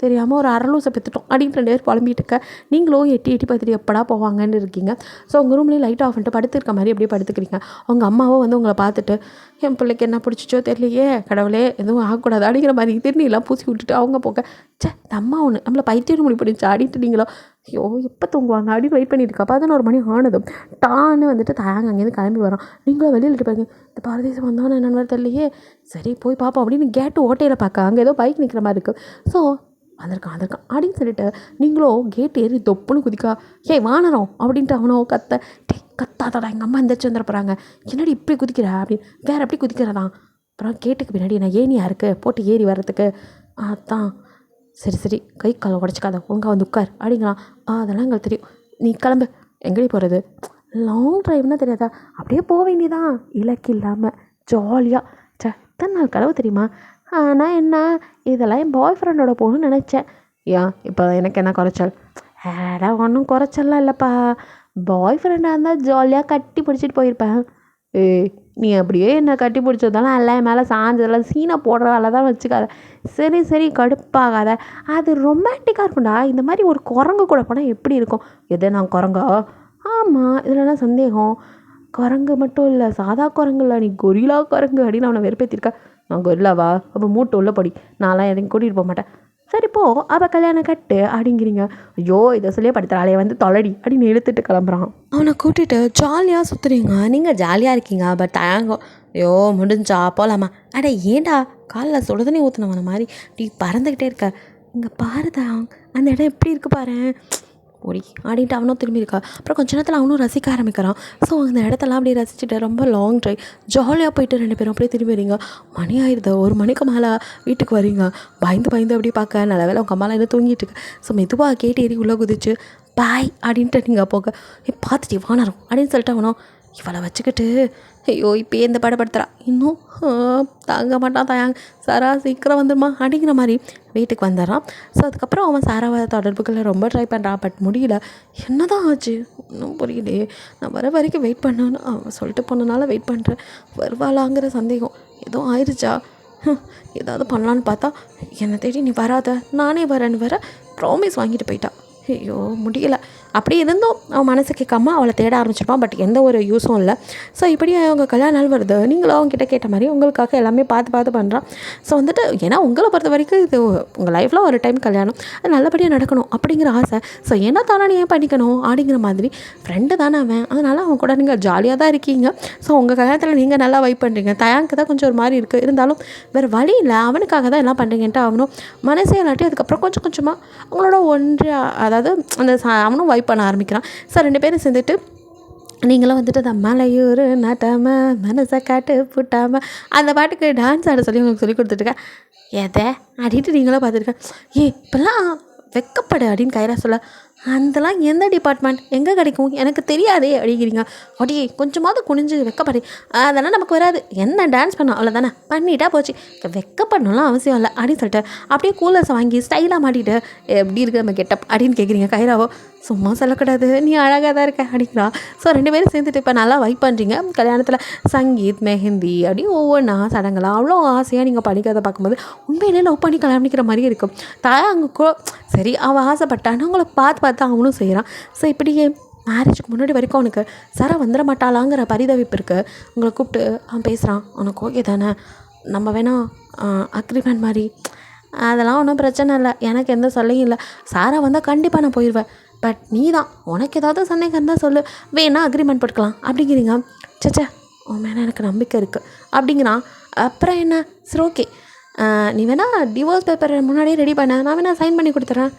தெரியாமல் ஒரு அரலூசை பெற்றுட்டோம் அப்படின்னு 2 பேர் புலம்பிட்டு இருக்க, நீங்களும் எட்டி பார்த்துட்டு எப்படா போவாங்கன்னு இருக்கீங்க. ஸோ உங்கள் ரூம்லேயும் லைட் ஆஃப் பண்ணிட்டு படுத்துருக்க மாதிரி அப்படியே படுத்துக்கிறீங்க. உங்கள் அம்மாவும் வந்து உங்களை பார்த்துட்டு, என் பிள்ளைக்கு என்ன பிடிச்சிச்சோ தெரியலையே கடவுளே எதுவும் ஆகக்கூடாது அப்படிங்கிற மாதிரி திருநீலாம் பூசி விட்டுட்டு அவங்க போக, இந்த அம்மா ஒன்று நம்மளை பைத்தியம் முடி பிடிச்சி ஆடிட்டு நீங்களோ ஐயோ எப்போ தூங்குவாங்க அப்படின்னு வெயிட் பண்ணிட்டு இருக்கா. 11 மணி ஆனதும் டான்னு வந்துட்டு தயாங்க அங்கேருந்து கிளம்பி வரோம். நீங்களும் வெளியில் இருப்பாங்க, இந்த பாரதேசம் வந்தானே என்னன்னு தெரியலையே, சரி போய் பார்ப்போம் அப்படின்னு கேட்டு ஓட்டையில் பார்க்க அங்கே ஏதோ பைக் நிற்கிற மாதிரி இருக்குது. ஸோ வந்திருக்கான் அப்படின்னு சொல்லிட்டு நீங்களும் கேட்டு ஏறி தொப்புன்னு குதிக்கா, வானரம் அப்படின்ட்டு அவனோ கத்தாதடா எங்கள் அம்மா எந்திரிச்சு வந்துட போகிறாங்க, என்னடி இப்படி குதிக்கிற அப்படின்னு, வேறு எப்படி குதிக்கிறதான். அப்புறம் கேட்டுக்கு பின்னாடி நான் ஏனியா இருக்குது போட்டு ஏறி வர்றதுக்கு, அதான் சரி கை காலை உடச்சிக்காத ஒழுங்காக வந்து உட்கார் அப்படிங்களாம். அதெல்லாம் எங்களுக்கு தெரியும், நீ கிளம்பு, எங்கடி போகிறது, லாங் ட்ரைவ்னா தெரியாதா, அப்படியே போக வேண்டியதான் இலக்கு இல்லாமல் ஜாலியாக. எத்தனை நாள் கனவு தெரியுமா, ஆனால் என்ன இதெல்லாம் என் பாய் ஃப்ரெண்டோட போகணும்னு நினச்சேன், இப்போ எனக்கு என்ன குறைச்சல், ஒன்றும் குறைச்சல்லாம் இல்லைப்பா. பாய் ஃப்ரெண்டாக இருந்தால் ஜாலியாக கட்டி பிடிச்சிட்டு போயிருப்பேன். ஏய், நீ அப்படியே என்னை கட்டி பிடிச்சதெல்லாம் எல்லாம் என் மேலே சாஞ்சதெல்லாம் சீனை போடுற வேலை தான் வச்சுக்காத. சரி சரி, கடுப்பாகாத. அது ரொமான்டிக்காக இருக்கும்டா. இந்த மாதிரி ஒரு குரங்கு கூட போனால் எப்படி இருக்கும்? எது, நான் குரங்கா? ஆமாம், இதில் என்ன சந்தேகம்? குரங்கு மட்டும் இல்லை, சாதா குரங்கு இல்லை, நீ கொரில்லா குரங்கு அப்படின்னு அவனை வெறுப்பேற்றிருக்க. நான் கொரில்லாவா? அப்போ மூட்டை உள்ள படி, நான்லாம் எதையும் கூட்டிகிட்டு போக மாட்டேன். சரி போ, அவள் கல்யாணம் கட்டு அப்படிங்கிறீங்க. ஐயோ, இதை சொல்லியே படுத்துறாளையே, வந்து தொலைடி அப்படின்னு இழுத்துட்டு கிளம்புறான். அவனை கூட்டிகிட்டு ஜாலியாக சுற்றுறீங்க. நீங்கள் ஜாலியாக இருக்கீங்க, பட் தயங்கம். ஐயோ, முடிஞ்சா போகலாமா? அட ஏண்டா, காலில் சுடு தண்ணி ஊற்றினவன மாதிரி நீ பறந்துக்கிட்டே இருக்க. இங்கே பாருதா, அந்த இடம் எப்படி இருக்கு பாரு. ஓடி ஆடிட்டு அவனும் திரும்பி இருக்கா. அப்புறம் கொஞ்ச நேரத்தில் அவனும் ரசிக்க ஆரம்பிக்கிறான். ஸோ அந்த இடத்தெல்லாம் அப்படியே ரசிச்சுட்டு ரொம்ப லாங் ட்ரைவ் ஜாலியாக போயிட்டு 2 பேரும் அப்படியே திரும்பி வரீங்க. மணி ஆயிடுது, 1 மணிக்கு மேலே வீட்டுக்கு வரீங்க. பயந்து பயந்து அப்படியே பார்க்க, நல்ல வேலை உங்கள் அம்மாலாம் இன்னும் தூங்கிட்டு இருக்கு. ஸோ மெதுவாக கேட்டு ஏறி உள்ளே குதிச்சு பாய் அப்படின்ட்டு நீங்கள் போக பார்த்துட்டு வானரும் அப்படின்னு சொல்லிட்டு அவனும் இவளை வச்சுக்கிட்டு ஐயோ இப்போயே இந்த படப்படுத்துகிறா, இன்னும் தாங்க மாட்டான் தயாங்க. சாரா சீக்கிரம் வந்துடுமா அப்படிங்கிற மாதிரி வீட்டுக்கு வந்துடுறான். ஸோ அதுக்கப்புறம் அவன் சாராவை தொடர்புகளில் ரொம்ப ட்ரை பண்ணுறான். பட் முடியல. என்ன தான் ஆச்சு இன்னும் புரியலையே. நான் வர வரைக்கும் வெயிட் பண்ணேன்னு அவன் சொல்லிட்டு போனனால வெயிட் பண்ணுறேன். வருவாளாங்கிற சந்தேகம் ஏதோ ஆயிடுச்சா? ஏதாவது பண்ணலான்னு பார்த்தா என்னை தேடி நீ வராத, நானே வரேன்னு வர ப்ராமிஸ் வாங்கிட்டு போயிட்டா. ஐயோ முடியல. அப்படி இருந்தும் அவன் மனசு கேட்காம அவளை தேட ஆரம்பிச்சிருப்பான். பட் எந்த ஒரு யூஸும் இல்லை. ஸோ இப்படி அவங்க கல்யாண நாள் வருது. நீங்களும் அவங்ககிட்ட கேட்ட மாதிரி உங்களுக்காக எல்லாமே பார்த்து பண்ணுறான். ஸோ வந்துட்டு ஏன்னா உங்களை பொறுத்த வரைக்கும் இது உங்கள் லைஃப்பில் ஒரு டைம் கல்யாணம், அது நல்லபடியாக நடக்கணும் அப்படிங்கிற ஆசை. ஸோ என்ன தானே நீ ஏன் பண்ணிக்கணும் அப்படிங்கிற மாதிரி ஃப்ரெண்டு தானே அவன். அதனால் அவன் கூட நீங்கள் ஜாலியாக தான் இருக்கீங்க. ஸோ உங்கள் கல்யாணத்தில் நீங்கள் நல்லா வைப் பண்ணுறீங்க. தயாங்க்கு தான் கொஞ்சம் ஒரு மாதிரி இருக்குது. இருந்தாலும் வேறு வழி இல்லை, அவனுக்காக தான் எல்லாம் பண்ணுறீங்கன்ட்டு அவனும் மனசே இல்லாட்டி அதுக்கப்புறம் கொஞ்சம் கொஞ்சமாக அவங்களோட ஒன்று அதாவது அந்த அவனும் வைப் பண்ண ஆரம்பிக்கிறான். ஸோ 2 பேரும் சேர்ந்துட்டு நீங்களும் வந்துட்டு அந்த மலையூர் நாட்டாம மனசை காட்டு புட்டாம அந்த பாட்டுக்கு டான்ஸ் ஆட சொல்லி உங்களுக்கு சொல்லி கொடுத்துட்ருக்கேன். எதை ஆடிட்டு நீங்களும் பார்த்துருக்கேன். இப்போல்லாம் வெக்கப்படு அப்படின்னு கைரா சொல்ல, அதெல்லாம் எந்த டிபார்ட்மெண்ட் எங்கே கிடைக்கும் எனக்கு தெரியாதே அப்படிங்கிறீங்க. அடி கொஞ்சமாவது குனிஞ்சு வெக்கப்படு, அதெல்லாம் நமக்கு வராது, என்ன டான்ஸ் பண்ணோம் அவ்வளோதானே, பண்ணிட்டா போச்சு, வெக்கப்படணும்லாம் அவசியம் இல்லை அப்படின்னு சொல்லிட்டு அப்படியே கூலர்ஸை வாங்கி ஸ்டைலாக மாட்டிட்டு எப்படி இருக்குது நம்ம கெட்டப் அப்படின்னு கேட்குறீங்க. கைராவோ சும்மா சொல்லக்கூடாது, நீ அழகாக தான் இருக்க அப்படிங்கிறா. ஸோ 2 பேரும் சேர்ந்துட்டு இப்போ நல்லா வைப் பண்ணுறீங்க. கல்யாணத்தில் சங்கீத் மெஹந்தி அப்படி ஒவ்வொன்றா சடங்கெல்லாம் அவ்வளோ ஆசையாக நீங்கள் படிக்கிறத பார்க்கும்போது உண்மையிலே லவ் பண்ணி கல்யாணம் பண்ணிக்கிற மாதிரி இருக்கும். அங்கே சரி அவள் ஆசைப்பட்டான்னு அவங்கள பார்த்து அவனும் செய்கிறான். ஸோ இப்படியே மேரேஜுக்கு முன்னாடி வரைக்கும் அவனுக்கு சாரா வந்துட மாட்டாளாங்கிற பரிதவிப்பு இருக்குது. உங்களை கூப்பிட்டு அவன் பேசுகிறான், உனக்கு ஓகே தானே, நம்ம வேணால் அக்ரிமெண்ட் மாதிரி, அதெல்லாம் ஒன்றும் பிரச்சனை இல்லை, எனக்கு எந்த சொல்லையும் இல்லை, சாரா வந்தால் கண்டிப்பாக நான் போயிடுவேன், பட் நீ தான் உனக்கு ஏதாவது சந்தேகம் இருந்தால் சொல்லு, வேணா அக்ரிமெண்ட் போட்டுக்கலாம் அப்படிங்கிறீங்க. சச்சா உன் மேலே எனக்கு நம்பிக்கை இருக்குது அப்படிங்கிறான். அப்புறம் என்ன, சரி ஓகே, நீ வேணால் டிவோர்ஸ் பேப்பர் முன்னாடியே ரெடி பண்ண, நான் வேணால் சைன் பண்ணி கொடுத்துட்றேன்.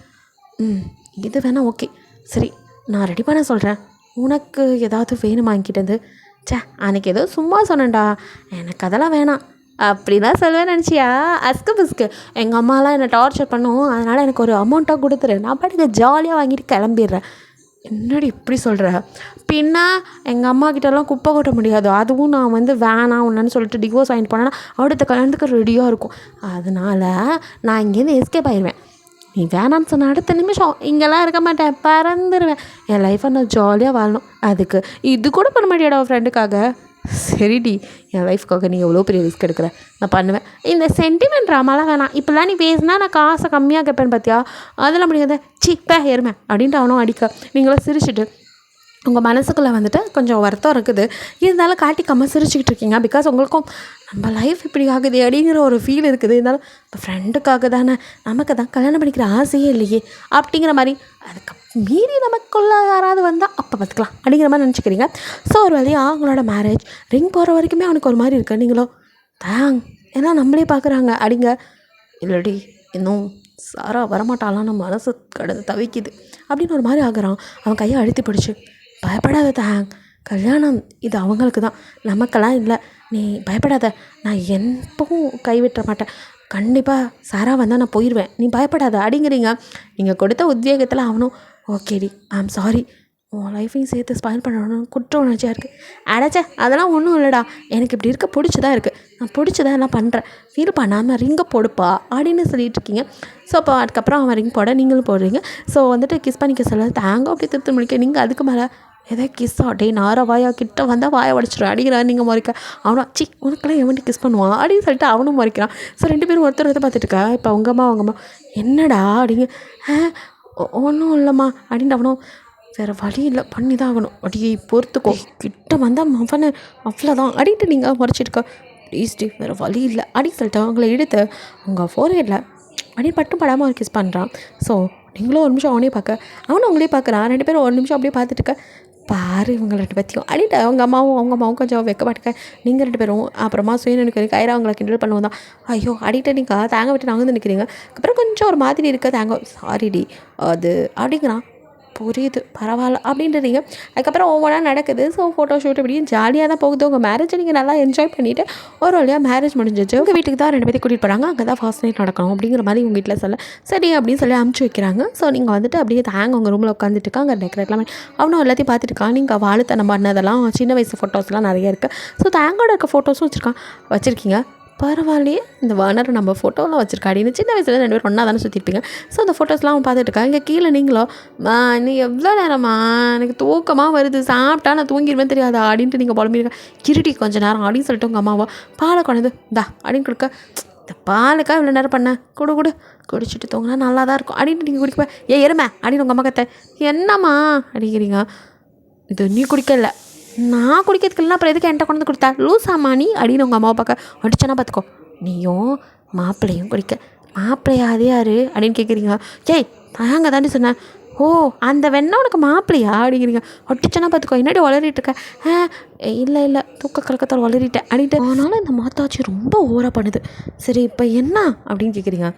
இது வேணால் ஓகே, சரி நான் ரெடி பண்ண சொல்கிறேன், உனக்கு ஏதாவது வேணுமா என்கிட்டேருந்து? அன்றைக்கி ஏதோ சும்மா சொன்னேன்டா, எனக்கு அதெல்லாம் வேணாம் அப்படிலாம் சொல்லுவேன் நினச்சியா? அஸ்கு பிஸ்கு, எங்கள் அம்மாலாம் என்னை டார்ச்சர் பண்ணும், அதனால் எனக்கு ஒரு அமௌண்ட்டாக கொடுத்துரு, நான் பாட்டுக்கு ஜாலியாக வாங்கிட்டு கிளம்பிடுறேன். என்னடி இப்படி சொல்கிற? பின்ன எங்கள் அம்மா கிட்டலாம் குப்பை கொட்ட முடியாது, அதுவும் நான் வந்து வேணாம் ஒன்றுன்னு சொல்லிட்டு டிவோர்ஸ் வாங்கிட்டு போனேன்னா அடுத்த கல்யாணத்துக்கு ரெடியாக இருக்கும், அதனால் நான் இங்கேருந்து எஸ்கேப் ஆயிடுவேன். நீ வேணான்னு சொன்ன அடுத்த நிமிஷம் இங்கெல்லாம் இருக்க மாட்டேன், பறந்துடுவேன், என் லைஃப்பை நான் ஜாலியாக வாழணும், அதுக்கு இது கூட பண்ண மாட்டியாடா ஃப்ரெண்டுக்காக? சரிடி, என் லைஃப்க்காக நீ எவ்வளோ பெரிய ரிஸ்க் எடுக்கிற, நான் பண்ணுவேன். இந்த சென்டிமெண்ட் ட்ராமாலாம் வேணாம், இப்போல்லாம் நீ பேசினா நான் காசை கம்மியாக கேட்பேன்னு பார்த்தியா, அதெல்லாம் முடியாத, சீப்பா ஏறுமே அப்படின்ட்டு அவனும் அடிக்க. நீங்களும் சிரிச்சுட்டு உங்கள் மனசுக்குள்ளே வந்துட்டு கொஞ்சம் வருத்தம் இருக்குது, இருந்தாலும் காட்டிக்காமல் சிரிச்சுக்கிட்டு இருக்கீங்க. பிகாஸ் உங்களுக்கும் நம்ம லைஃப் இப்படி ஆகுது அப்படிங்கிற ஒரு ஃபீல் இருக்குது. இருந்தாலும் இப்போ ஃப்ரெண்டுக்காக தானே, நமக்கு தான் கல்யாணம் பண்ணிக்கிற ஆசையே இல்லையே அப்படிங்கிற மாதிரி, அதுக்கு மீறி நமக்குள்ளே யாராவது வந்தால் அப்போ பார்த்துக்கலாம் அப்படிங்கிற மாதிரி நினச்சிக்கிறீங்க. ஸோ ஒரு வழியாக அவங்களோட மேரேஜ் ரிங் போகிற வரைக்குமே அவனுக்கு ஒரு மாதிரி இருக்குது. நீங்களோ ஏன்னா நம்மளே பார்க்குறாங்க அப்படிங்க. இல்லடி இன்னும் சாரா வரமாட்டாளான்னு மனசு கடந்து தவிக்குது அப்படின்னு ஒரு மாதிரி ஆகுறான். அவன் கையை அழுத்தி பிடிச்சி, பயப்படாத கல்யாணம் இது அவங்களுக்கு தான், நமக்கெல்லாம் இல்லை, நீ பயப்படாத, நான் எப்பவும் கைவிட்ட மாட்டேன், கண்டிப்பாக சாரா வந்தால் நான் போயிடுவேன், நீ பயப்படாத அப்படிங்கிறீங்க. நீங்கள் கொடுத்த உத்வேகத்தில் அவனும் ஓகேடி ஐ ஆம் சாரி, உன் லைஃப்பையும் சேர்த்து ஸ்பாயில் பண்ணணும்னு குற்ற உணர்ச்சியாக இருக்குது. அடைச்சே அதெல்லாம் ஒன்றும் இல்லைடா, எனக்கு இப்படி இருக்க பிடிச்சதா இருக்குது, நான் பிடிச்சதா எல்லாம் பண்ணுறேன், ஃபீல் பண்ணாமல் ரிங்கை போடுப்பா அப்படின்னு சொல்லிட்டு இருக்கீங்க. ஸோ அப்போ அதுக்கப்புறம் அவன் ரிங் போட நீங்களும் போடுறீங்க. ஸோ வந்துட்டு கிஸ் பண்ணிக்க சொல்ல தேங்க அப்படி திருத்த முடிக்க நீங்கள் அதுக்கு மேலே ஏதோ கிஸ் ஆட்டே நார வாயா கிட்ட வந்தால் வாயை உடச்சிடும் அடிக்கிறான். நீங்கள் முறைக்க அவனா சி உனக்கெல்லாம் எவன்ட்டு கிஸ் பண்ணுவான் அப்படின்னு சொல்லிட்டு அவனும் முறைக்கிறான். ஸோ 2 பேரும் ஒருத்தர் பார்த்துட்டு இருக்கா. இப்போ அவங்கம்மா என்னடா அப்படிங்க ஒன்றும் இல்லைம்மா அப்படின்ட்டு அவனும் வேறு வழி இல்லை பண்ணி தான் ஆகணும் அடியே பொறுத்துக்கோ கிட்ட வந்தால் அவனை அவ்வளோதான் அடிட்டு நீங்கள் முறைச்சிருக்கா ப்ளீஸ் டி வேறு வழி இல்லை அப்படின்னு சொல்லிட்டு அவங்கள எடுத்து அவங்க ஃபோர்ஹெட்டில் அப்படியே பட்டும் படாமல் ஒரு கிஸ் பண்ணுறான். ஸோ நீங்களும் ஒரு நிமிஷம் அவனே பார்க்க அவனும் அவங்களே பார்க்குறான். 2 பேரும் ஒரு நிமிஷம் அப்படியே பார்த்துட்டு இருக்க பாரு இவங்க 2 பேர்த்தையும் அப்படின்ட்டு அவங்க அம்மாவும் கொஞ்சம் வைக்க மாட்டேங்க. நீங்கள் 2 பேரும் அப்புறமா சுயநினைக்கிறீங்க கைரா அவங்களை கிண்டல் பண்ணுவோம் தான். ஐயோ அடிக்கிட்ட நீங்கள் தேங்க விட்டு நாங்கள் வந்து நிற்கிறீங்க. அப்புறம் கொஞ்சம் ஒரு மாதிரி இருக்க தேங்க சாரிடி அது அப்படிங்கிறான். புரியுது பரவாயில்ல அப்படின்றீங்க. அதுக்கப்புறம் ஒவ்வொன்றா நடக்குது. ஸோ ஃபோட்டோ ஷூட் இப்படியும் ஜாலியாக தான் போகுது. உங்கள் மேரேஜை நீங்கள் நல்லா என்ஜாய் பண்ணிவிட்டு ஒரு வழியாக மேரேஜ் முடிஞ்சிச்சு. உங்கள் வீட்டுக்கு தான் 2 பேரும் கூட்டிகிட்டு போகிறாங்க. அங்கே தான் ஃபர்ஸ்ட் நைட் நடக்கணும் அப்படிங்கிற மாதிரி உங்கள் வீட்டில் சொல்ல சரி அப்படின்னு சொல்லி அமுச்சு வைக்கிறாங்க. ஸோ நீங்கள் வந்துட்டு அப்படியே தேங்க உங்கள் ரூமில் உட்காந்துட்டு இருக்காங்க. டெக்கரேட்லாம் அவனும் எல்லாத்தையும் பார்த்துட்டு இருக்கான். நீங்கள் வாழுத்தனம் பண்ணதெல்லாம் சின்ன வயசு ஃபோட்டோஸ்லாம் நிறைய இருக்குது. ஸோ தேங்கோட இருக்க ஃபோட்டோஸும் வச்சுருக்கீங்க. பரவாயில்லையே இந்த வானரை நம்ம ஃபோட்டோலாம் வச்சுருக்கா அப்படின்னு சின்ன வயசில் 2 பேரும் ஒன்றா தானே சுற்றிருப்பீங்க. ஸோ அந்த ஃபோட்டோஸ்லாம் அவன் பார்த்துட்டு இருக்கா. இங்கே கீழே நீங்களோ நீ எவ்வளோ நேரமா எனக்கு தூக்கமாக வருது சாப்பிட்டா நான் தூங்கிடுவேன் தெரியாதா அப்படின்ட்டு நீங்கள் புலம்பிருக்க இருட்டி கொஞ்சம் நேரம் அப்படின்னு சொல்லிட்டு உங்கள் அம்மாவோ பாலை கொண்டு இந்தா அப்படின்னு கொடுக்க இந்த பாலுக்கா இவ்வளோ நேரம் பண்ண குடிச்சிட்டு தூங்கினா நல்லா தான் இருக்கும் அப்படின்ட்டு நீங்கள் குடிப்ப எருமை அப்படின்னு உங்கள் அம்மா கத்த என்னம்மா அப்படிங்கிறீங்க. இது நீ குடிக்கல நான் குடிக்கிறதுக்கு இல்லைனா அப்புறம் எதுக்கு என்கிட்ட கொண்டு வந்து கொடுத்தா லூசாமா நீ அப்படின்னு உங்கள் அம்மாவை பார்க்க அடிச்சனா பார்த்துக்கோ நீயும் மாப்பிள்ளையும் குடிக்க மாப்பிள்ளையா அது யார் அப்படின்னு கேட்குறீங்க. ஏய் நாங்க தாண்டி சொன்னேன். ஓ அந்த வெண்ணா உனக்கு மாப்பிள்ளையா அப்படிங்கிறீங்க. ஒட்டிச்சனா பார்த்துக்கோ என்னடி வளரிட்டு இருக்க. இல்லை தூக்க கலக்கத்தால் வளரிட்டேன் அப்படின்ட்டு. ஆனாலும் இந்த மாத்தாச்சி ரொம்ப ஓவராக பண்ணுது. சரி இப்போ என்ன அப்படின்னு கேட்குறீங்க.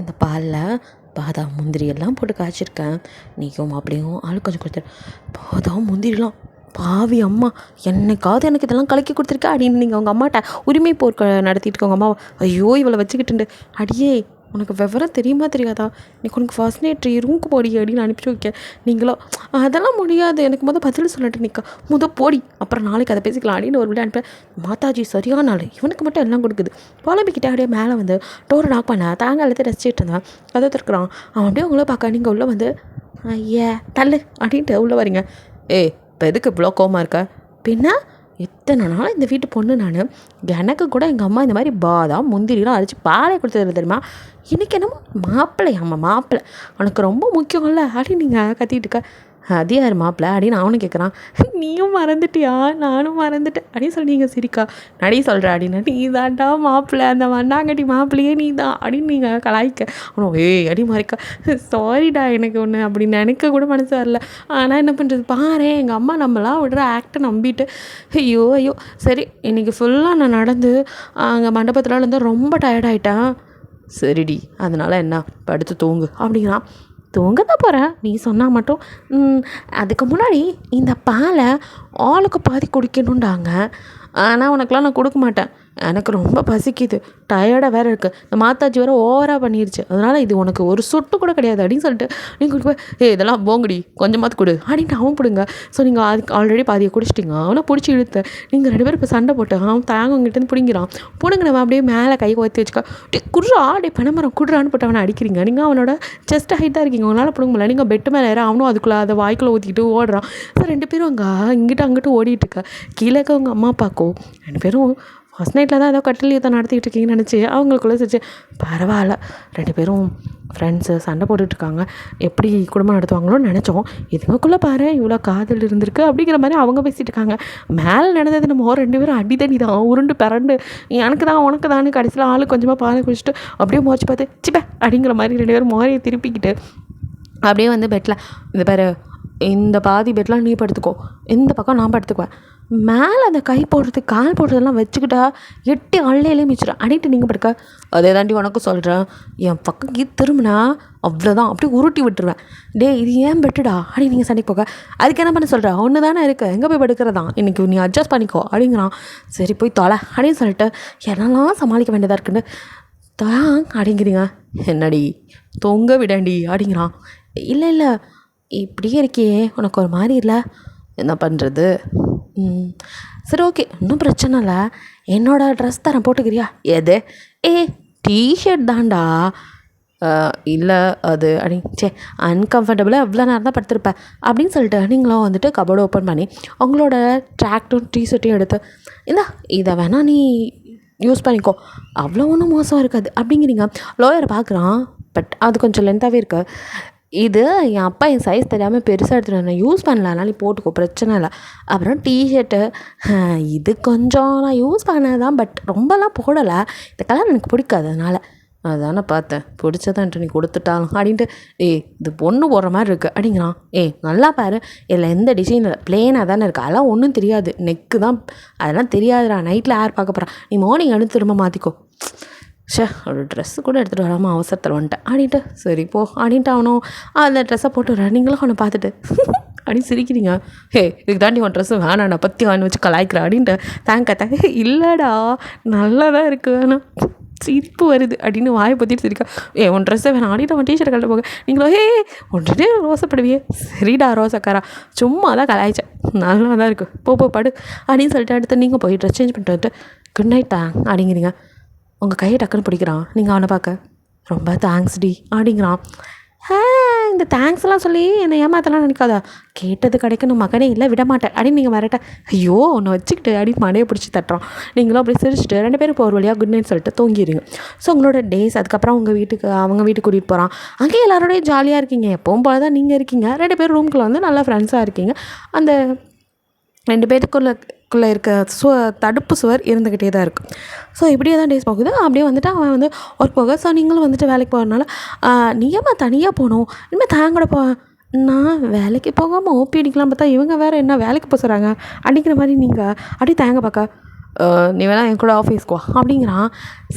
இந்த பாலில் பாதாம் முந்திரி எல்லாம் போட்டு காய்ச்சிருக்கேன். நீக்கும் மாப்பிள்ளையும் ஆளு கொஞ்சம் கொடுத்துரு. பாதாம் முந்திரிலாம் பாவி அம்மா என்னைக்காவது எனக்கு இதெல்லாம் கலக்கி கொடுத்துருக்கா அப்படின்னு நீங்கள் உங்கள் அம்மாட்ட உரிமை போர் நடத்திட்டு இருக்கோங்க அம்மாவை. ஐயோ இவளை வச்சுக்கிட்டு அடியே உனக்கு விவரம் தெரியுமா தெரியாதா இன்னைக்கு உனக்கு ஃபர்ஸ்ட் நைட் ரூமுக்கு போடி அப்படின்னு அனுப்பிச்சி வைக்க. நீங்களோ அதெல்லாம் முடியாது எனக்கு பதில் சொல்லிட்டு நிற்க போடி அப்புறம் நாளைக்கு அதை பேசிக்கலாம் அப்படின்னு ஒரு விட அனுப்பேன். மாதாஜி சரியான நாள் இவனுக்கு மட்டும் எல்லாம் கொடுக்குது. புலம்பிக்கிட்டே அப்படியே மேலே வந்து டோரை நாக் பண்ண தாங்க எல்லாத்தையும் ரசிச்சுட்டு இருந்தேன். கதை திறக்கிறான். அவன் அப்படியே உங்களை பார்க்க நீங்கள் உள்ளே வந்து ஐயா தள்ளு அப்படின்ட்டு உள்ளே வரீங்க. இப்போ எதுக்கு இவ்வளோ கோவமாக இருக்க பின்ன எத்தனை நாள் இந்த வீட்டு பொண்ணு நான் எனக்கு கூட எங்கள் அம்மா இந்த மாதிரி பாதாம் முந்திரிலாம் அடித்து பாலை கொடுத்தது தெரியுமா. இன்றைக்கி என்னமோ மாப்பிள்ளை உனக்கு ரொம்ப முக்கியம் இல்லை அப்படின்னு நீங்கள் கத்திட்டு இருக்க. அது யார் மாப்பிள்ளை அப்படின்னு அவனும் கேட்குறான். நீயும் மறந்துட்டியா நானும் மறந்துட்டேன் அப்படின்னு சொல்லி நீங்கள் சிரிக்கா நடி சொல்கிற அப்படின்னா நீ தான்டா மாப்பிள்ளை அந்த மண்ணாங்கட்டி மாப்பிள்ளையே நீ தான் அப்படின்னு நீங்கள் கலாய்க்க. அவனும் அடி மாறிக்கா சாரிடா எனக்கு ஒன்று அப்படின்னு நினைக்க கூட மனசு வரல. ஆனால் என்ன பண்ணுறது பாரு எங்கள் அம்மா நம்மளாம் விடுற ஆக்டை நம்பிட்டு ஐயோ சரி இன்றைக்கி ஃபுல்லாக நான் நடந்து அங்கே மண்டபத்தில் இருந்து ரொம்ப டயர்டாயிட்டேன். சரிடி அதனால் என்ன படுத்து தூங்கு அப்படிங்கிறான். தூங்க தான் போகிறேன் நீ சொன்னால் மட்டும். அதுக்கு முன்னாடி இந்த பாலை ஆளுக்கு பாதி குடிக்கணுண்டாங்க. ஆனால் உனக்கெலாம் நான் கொடுக்க மாட்டேன். எனக்கு ரொம்ப பசிக்குது டயர்டாக வேறு இருக்குது. இந்த மாத்தாச்சி வேறு ஓவராக பண்ணிருச்சு. அதனால் இது உனக்கு ஒரு சொட்டு கூட கிடையாது அப்படின்னு சொல்லிட்டு நீங்கள் கொடுப்ப இதெல்லாம் போங்கடி கொஞ்சமாவது கொடு அப்படின்ட்டு அவன் பிடுங்க. ஸோ நீங்கள் அதுக்கு ஆல்ரெடி பாதியை குடிச்சிட்டிங்க. அவனை பிடிச்சி இழுத்து நீங்கள் 2 பேரும் இப்போ சண்டை போட்டு அவன் உங்ககிட்ட பிடிங்கிறான். பிடுங்கினவன் அப்படியே மேலே கை ஊற்றி வச்சுக்கா குடுறா பனைமரம் குடுறான்னு போட்டு அவனை அடிக்கிறீங்க. நீங்கள் அவனோட செஸ்ட் ஹைட்டாக இருக்கீங்க உங்களால் பிடுங்க முடியல. நீங்கள் பெட்டு மேலே ஏற அவனும் அதுக்குள்ளே அதை வாய்க்குள்ளே ஊற்றிக்கிட்டு ஓடுறான். ஸோ 2 பேரும் அங்கே அங்கிட்டு ஓடிட்டு இருக்க. கீழே அவங்க அம்மா அப்பாக்கோ 2 பேரும் ஃபர்ஸ்ட் நைட்டில் தான் ஏதோ கட்டில் யுத்தம் நடத்திக்கிட்டு இருக்கீங்கன்னு நினச்சி அவங்களுக்குள்ளே சிரிச்சு பரவாயில்ல 2 பேரும் ஃப்ரெண்ட்ஸு சண்டை போட்டுட்ருக்காங்க எப்படி குடும்பம் நடத்துவாங்களோன்னு நினச்சோம். இதுங்களுக்குள்ளே பாரு இவ்வளோ காதல் இருந்திருக்கு அப்படிங்கிற மாதிரி அவங்க பேசிகிட்டு இருக்காங்க. மேலே நடந்தது நம்ம 2 பேரும் அடித்தடி தான் உருண்டு பிறண்டு எனக்கு தான் உனக்கு தான் கடைசியில் ஆளு கொஞ்சமாக பாலை குடிச்சிட்டு அப்படியே மோச்சு பார்த்து சிப்ப அப்படிங்கிற மாதிரி 2 பேரும் மோரையை திருப்பிக்கிட்டு அப்படியே வந்து பெட்டில் இந்த பேர் இந்த பாதி பெட்லாம் நீ படுத்துக்கோ இந்த பக்கம் நான் படுத்துக்குவேன். மேலே அந்த கை போடுறதுக்கு கால் போடுறதெல்லாம் வச்சுக்கிட்டா 8 அள்ளையிலே மிச்சிடும் அடிட்டு நீங்கள் படுக்க. அதே தாண்டி உனக்கும் சொல்கிறேன் என் பக்கம் திரும்பினா அவ்வளோதான் அப்படியே உருட்டி விட்டுருவேன். இது ஏன் பெட்டுடா அப்படி நீங்கள் சண்டைக்கு போக அதுக்கு என்ன பண்ண சொல்கிறேன் ஒன்று தானே இருக்குது எங்கே போய் படுக்கிறதான் இன்றைக்கி நீ அட்ஜஸ்ட் பண்ணிக்கோ அப்படிங்கிறான். சரி போய் தொலை அப்படின்னு சொல்லிட்டு என்னெல்லாம் சமாளிக்க வேண்டியதாக இருக்குன்னு தான் அப்படிங்கிறீங்க. என்னடி தொங்க விடாண்டி அப்படிங்கிறான். இல்லை இப்படியே இருக்கியே உனக்கு ஒரு மாதிரி இல்லை, என்ன பண்ணுறது? சரி ஓகே, இன்னும் பிரச்சனை இல்லை. என்னோடய ட்ரெஸ் தரேன், போட்டுக்கிறியா? எது? ஏ டிஷர்ட் தான்டா. இல்லை அது அப்படி சே அன்கம்ஃபர்டபுளாக எவ்வளோ நேரம் தான் படுத்திருப்பேன் அப்படின்னு சொல்லிட்டு நீங்களும் வந்துட்டு கபோர்டு ஓப்பன் பண்ணி உங்களோட ட்ராக்டும் டிஷர்ட்டையும் எடுத்து இந்தா இதை வேணால் நீ யூஸ் பண்ணிக்கோ, அவ்வளோ ஒன்றும் மோசம் இருக்காது அப்படிங்கிறீங்க. லோயரை பார்க்குறான், பட் அது கொஞ்சம் லென்த்தாகவே இருக்கு. இது என் அப்பா என் சைஸ் தெரியாமல் பெருசாக எடுத்துகிட்டு நான் யூஸ் பண்ணலனால நீ போட்டுக்கோ, பிரச்சனை இல்லை. அப்புறம் டிஷர்ட்டு இது கொஞ்சம் நான் யூஸ் பண்ணது தான், பட் ரொம்பலாம் போடலை. இந்த கலர் எனக்கு பிடிக்காது, அதனால் அதானே பார்த்தேன், பிடிச்சதான்ட்டு நீ கொடுத்துட்டாலும் அப்படின்ட்டு. இது பொண்ணு போடுற மாதிரி இருக்குது அப்படிங்கிறான். நல்லா பாரு, இதில் எந்த டிசைன் இல்லை, பிளேனாக தானே இருக்குது, அதெல்லாம் ஒன்றும் தெரியாது, நெக்கு தான், அதெல்லாம் தெரியாதுடா, நைட்டில் யார் பார்க்க போகிறான், நீ மார்னிங் எடுத்து திரும்ப மாற்றிக்கோ. ஒரு ட்ரெஸ்ஸு கூட எடுத்துகிட்டு வராமல் அவசரத்தில் வந்துட்டேன் அப்படின்ட்டு. சரி போ அப்படின்ட்டு அவனும் அந்த ட்ரெஸ்ஸை போட்டு நீங்களும் அவனை பார்த்துட்டு அப்படின்னு சிரிக்கிறீங்க. இதுக்கு தாண்டி உன் ட்ரெஸ்ஸு வேணாண்ணா, பற்றி வாங்கி வச்சு கலாய்க்கிறேன் அப்படின்ட்டு. தேங்க இல்லைடா நல்லா தான் இருக்குது, ஆனால் சிரிப்பு வருது அப்படின்னு வாயை பற்றிட்டு சிரிக்கா. உன் ட்ரெஸ்ஸை வேணாம் ஆடிட்டு அவன் டீஷர்ட் கழட்ட போக நீங்களோ ஒன்றுட்டு ரோசப்படுவியே. சரிடா ரோசக்காரா, சும்மா தான் கலாய்ச்சேன், நல்லா தான் இருக்குது, போ படு அப்படின்னு சொல்லிட்டு அடுத்து நீங்கள் போய் ட்ரெஸ் சேஞ்ச் பண்ணிட்டு வந்துட்டு குட் நைட்டா அப்படிங்கிறீங்க. உங்கள் கையை டக்குன்னு பிடிக்கிறான். நீங்கள் அவனை பார்க்க ரொம்ப தேங்க்ஸ் டி அப்படிங்கிறான். இந்த தேங்க்ஸ்லாம் சொல்லி என்னை ஏமாத்தலாம் நினைக்காதா, கேட்டது கிடைக்கணும் மகனே, இல்லை விட மாட்டேன் அப்படின்னு நீங்கள் வரட்ட. ஐயோ உன்னை வச்சுக்கிட்டு அப்படின்னு மடையை பிடிச்சி தட்டுறான். நீங்களும் அப்படி சிரிச்சுட்டு 2 பேரும் இப்போ ஒரு வழியாக குட் நைட் சொல்லிட்டு தூங்கிடுங்க. ஸோ உங்களோட டேஸ் அதுக்கப்புறம் அவங்க வீட்டுக்கு கூட்டிகிட்டு போகிறான். அங்கேயும் எல்லாரோடையும் ஜாலியாக இருக்கீங்க, எப்பவும் போல தான் நீங்கள் இருக்கீங்க. 2 பேரும் ரூம்குள்ளே வந்து நல்லா ஃப்ரெண்ட்ஸாக இருக்கீங்க. அந்த 2 பேருக்குள்ளே இருக்க தடுப்பு சுவர் இருந்துக்கிட்டே தான் இருக்கும். ஸோ இப்படியே தான் டேஸ் போகுது. அப்படியே வந்துட்டு அவன் வந்து ஒர்க் போக. ஸோ நீங்களும் வந்துட்டு வேலைக்கு போகிறதுனால நீயம்மா தனியாக போகணும், இனிமேல் தாங்கூட போ. நான் வேலைக்கு போகாமல் ஓபி அடிக்கலாம் பார்த்தா இவங்க வேறு என்ன வேலைக்கு போக சொல்கிறாங்க அப்படிங்கிற மாதிரி நீங்கள் அப்படியே தேங்க பார்க்க நீ வேணா என் கூட ஆஃபீஸ்க்கு வா அப்படிங்கிறான்.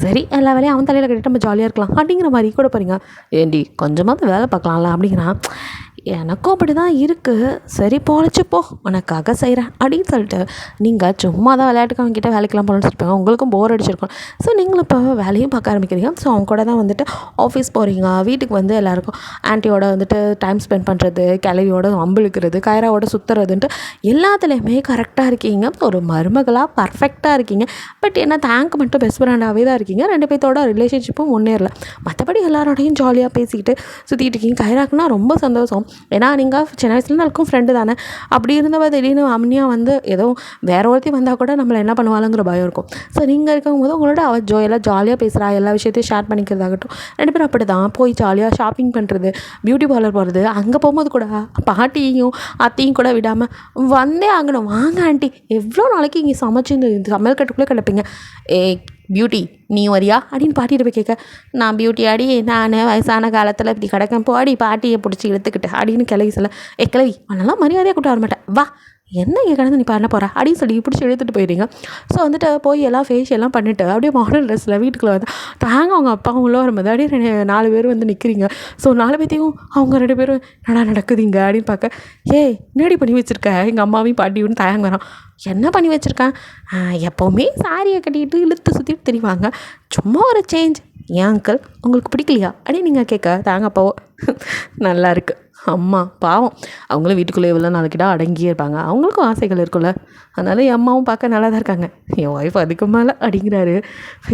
சரி எல்லா வேலையும் அவன் தலையில் கட்டிட்டு நம்ம ஜாலியாக இருக்கலாம் அப்படிங்கிற மாதிரி கூட போகிறீங்க. ஏண்டி கொஞ்சமாவது வேலை பார்க்கலாம்ல அப்படிங்கிறான். எனக்கும் அப்படி தான் இருக்குது, சரி பொழைச்சிப்போ உனக்காக செய்கிறேன் அப்படின்னு சொல்லிட்டு நீங்கள் சும்மா தான் விளையாட்டுக்கு அவங்ககிட்ட வேலைக்கெலாம் போகணுன்னு சொல்லிப்பாங்க. உங்களுக்கும் போர் அடிச்சிருக்கும். ஸோ நீங்களும் இப்போ வேலையும் பார்க்க ஆரம்பிக்கிறீங்க. ஸோ அவங்க கூட தான் வந்துட்டு ஆஃபீஸ் போகிறீங்க. வீட்டுக்கு வந்து எல்லாேருக்கும் ஆன்ட்டியோட வந்துட்டு டைம் ஸ்பெண்ட் பண்ணுறது, கிளவியோட அம்புழுக்கிறது, கைராவோட சுற்றுறதுன்ட்டு எல்லாத்துலேயுமே கரெக்டாக இருக்கீங்க. ஒரு மருமகளாக பர்ஃபெக்டாக இருக்கீங்க. பட் என்ன தேங்க் மட்டும் பெஸ்ட் ஃப்ரெண்டாகவே தான் இருக்கீங்க. 2 பேர்த்தோட ரிலேஷன்ஷிப்பும் முன்னேறல. மற்றபடி எல்லாரோடையும் ஜாலியாக பேசிக்கிட்டு சுற்றிட்டு இருக்கீங்க. கைராக்குனா ரொம்ப சந்தோஷம். ஏன்னா நீங்கள் சின்ன வயசுலேருந்து இருக்கும் ஃப்ரெண்டு தானே. அப்படி இருந்தவ திடீர்னு அம்னியாக வந்து ஏதோ வேற ஒருத்தி வந்தால் கூட நம்மளை என்ன பண்ணுவாளுங்கிற பயம் இருக்கும். ஸோ நீங்கள் இருக்கும்போது உங்களோட அவள் எல்லாம் ஜாலியாக பேசுகிறா, எல்லா விஷயத்தையும் ஷேர் பண்ணிக்கிறதாகட்டும். 2 பேரும் அப்படி தான் போய் ஜாலியாக ஷாப்பிங் பண்ணுறது, பியூட்டி பார்லர் போகிறது. அங்கே போகும்போது கூட பாட்டியும் அத்தையும் கூட விடாமல் வந்தே ஆகணும், வாங்க ஆண்டி, எவ்வளோ நாளைக்கு இங்கே சமைச்சு இந்த சமையல் கட்டுக்குள்ளே கிடப்பீங்க, பியூட்டி நீ வரியா அப்படின்னு பாட்டிகிட்ட போய் கேட்க, நான் பியூட்டி ஆடி நான் வயசான காலத்தில் இப்படி கிடக்கேன் போடி பாட்டியை பிடிச்சி இழுத்துக்கிட்டு அப்படின்னு கிளவி சொல்ல, கிளவி அதெல்லாம் மரியாதையாக கூப்பிட்டு வர மாட்டேன், வா என்ன இங்கே கிடந்து நீ பண்ண போகிற அப்படின்னு சொல்லி பிடிச்சி இழுத்துட்டு போயிடுங்க. ஸோ வந்துட்டு போய் எல்லாம் ஃபேஷியெல்லாம் பண்ணிவிட்டு அப்படியே மாடர்ன் ட்ரெஸ்ஸில் வீட்டுக்குள்ளே வந்து தாங்க அவங்க அப்பாவும் உள்ள வரும்போது அப்படியே 4 பேர் வந்து நிற்கிறீங்க. ஸோ 4 பேர்த்தையும் அவங்க 2 பேரும் என்னடா நடக்குதுங்க அப்படின்னு பார்க்க, என்னடி பண்ணி வச்சுருக்க எங்கள் அம்மாவையும் பாட்டியும் தயங்க வரான். என்ன பண்ணி வச்சுருக்கேன், எப்போவுமே சாரியை கட்டிக்கிட்டு இழுத்து சுற்றிட்டு தெரிவாங்க, சும்மா ஒரு சேஞ்ச், ஏன் அங்கிள் உங்களுக்கு பிடிக்கலையா அப்படின்னு நீங்கள் கேட்க தாங்க அப்பாவோ நல்லா இருக்குது. அம்மா பாவம், அவங்களும் வீட்டுக்குள்ளே இவ்வளோ நாளைக்கிட்ட அடங்கியே இருப்பாங்க, அவங்களுக்கும் ஆசைகள் இருக்குல்ல, அதனால என் அம்மாவும் பார்க்க நல்லா தான் இருக்காங்க, என் ஒய்ஃப் அதுக்கு மேலே அப்படிங்கிறாரு.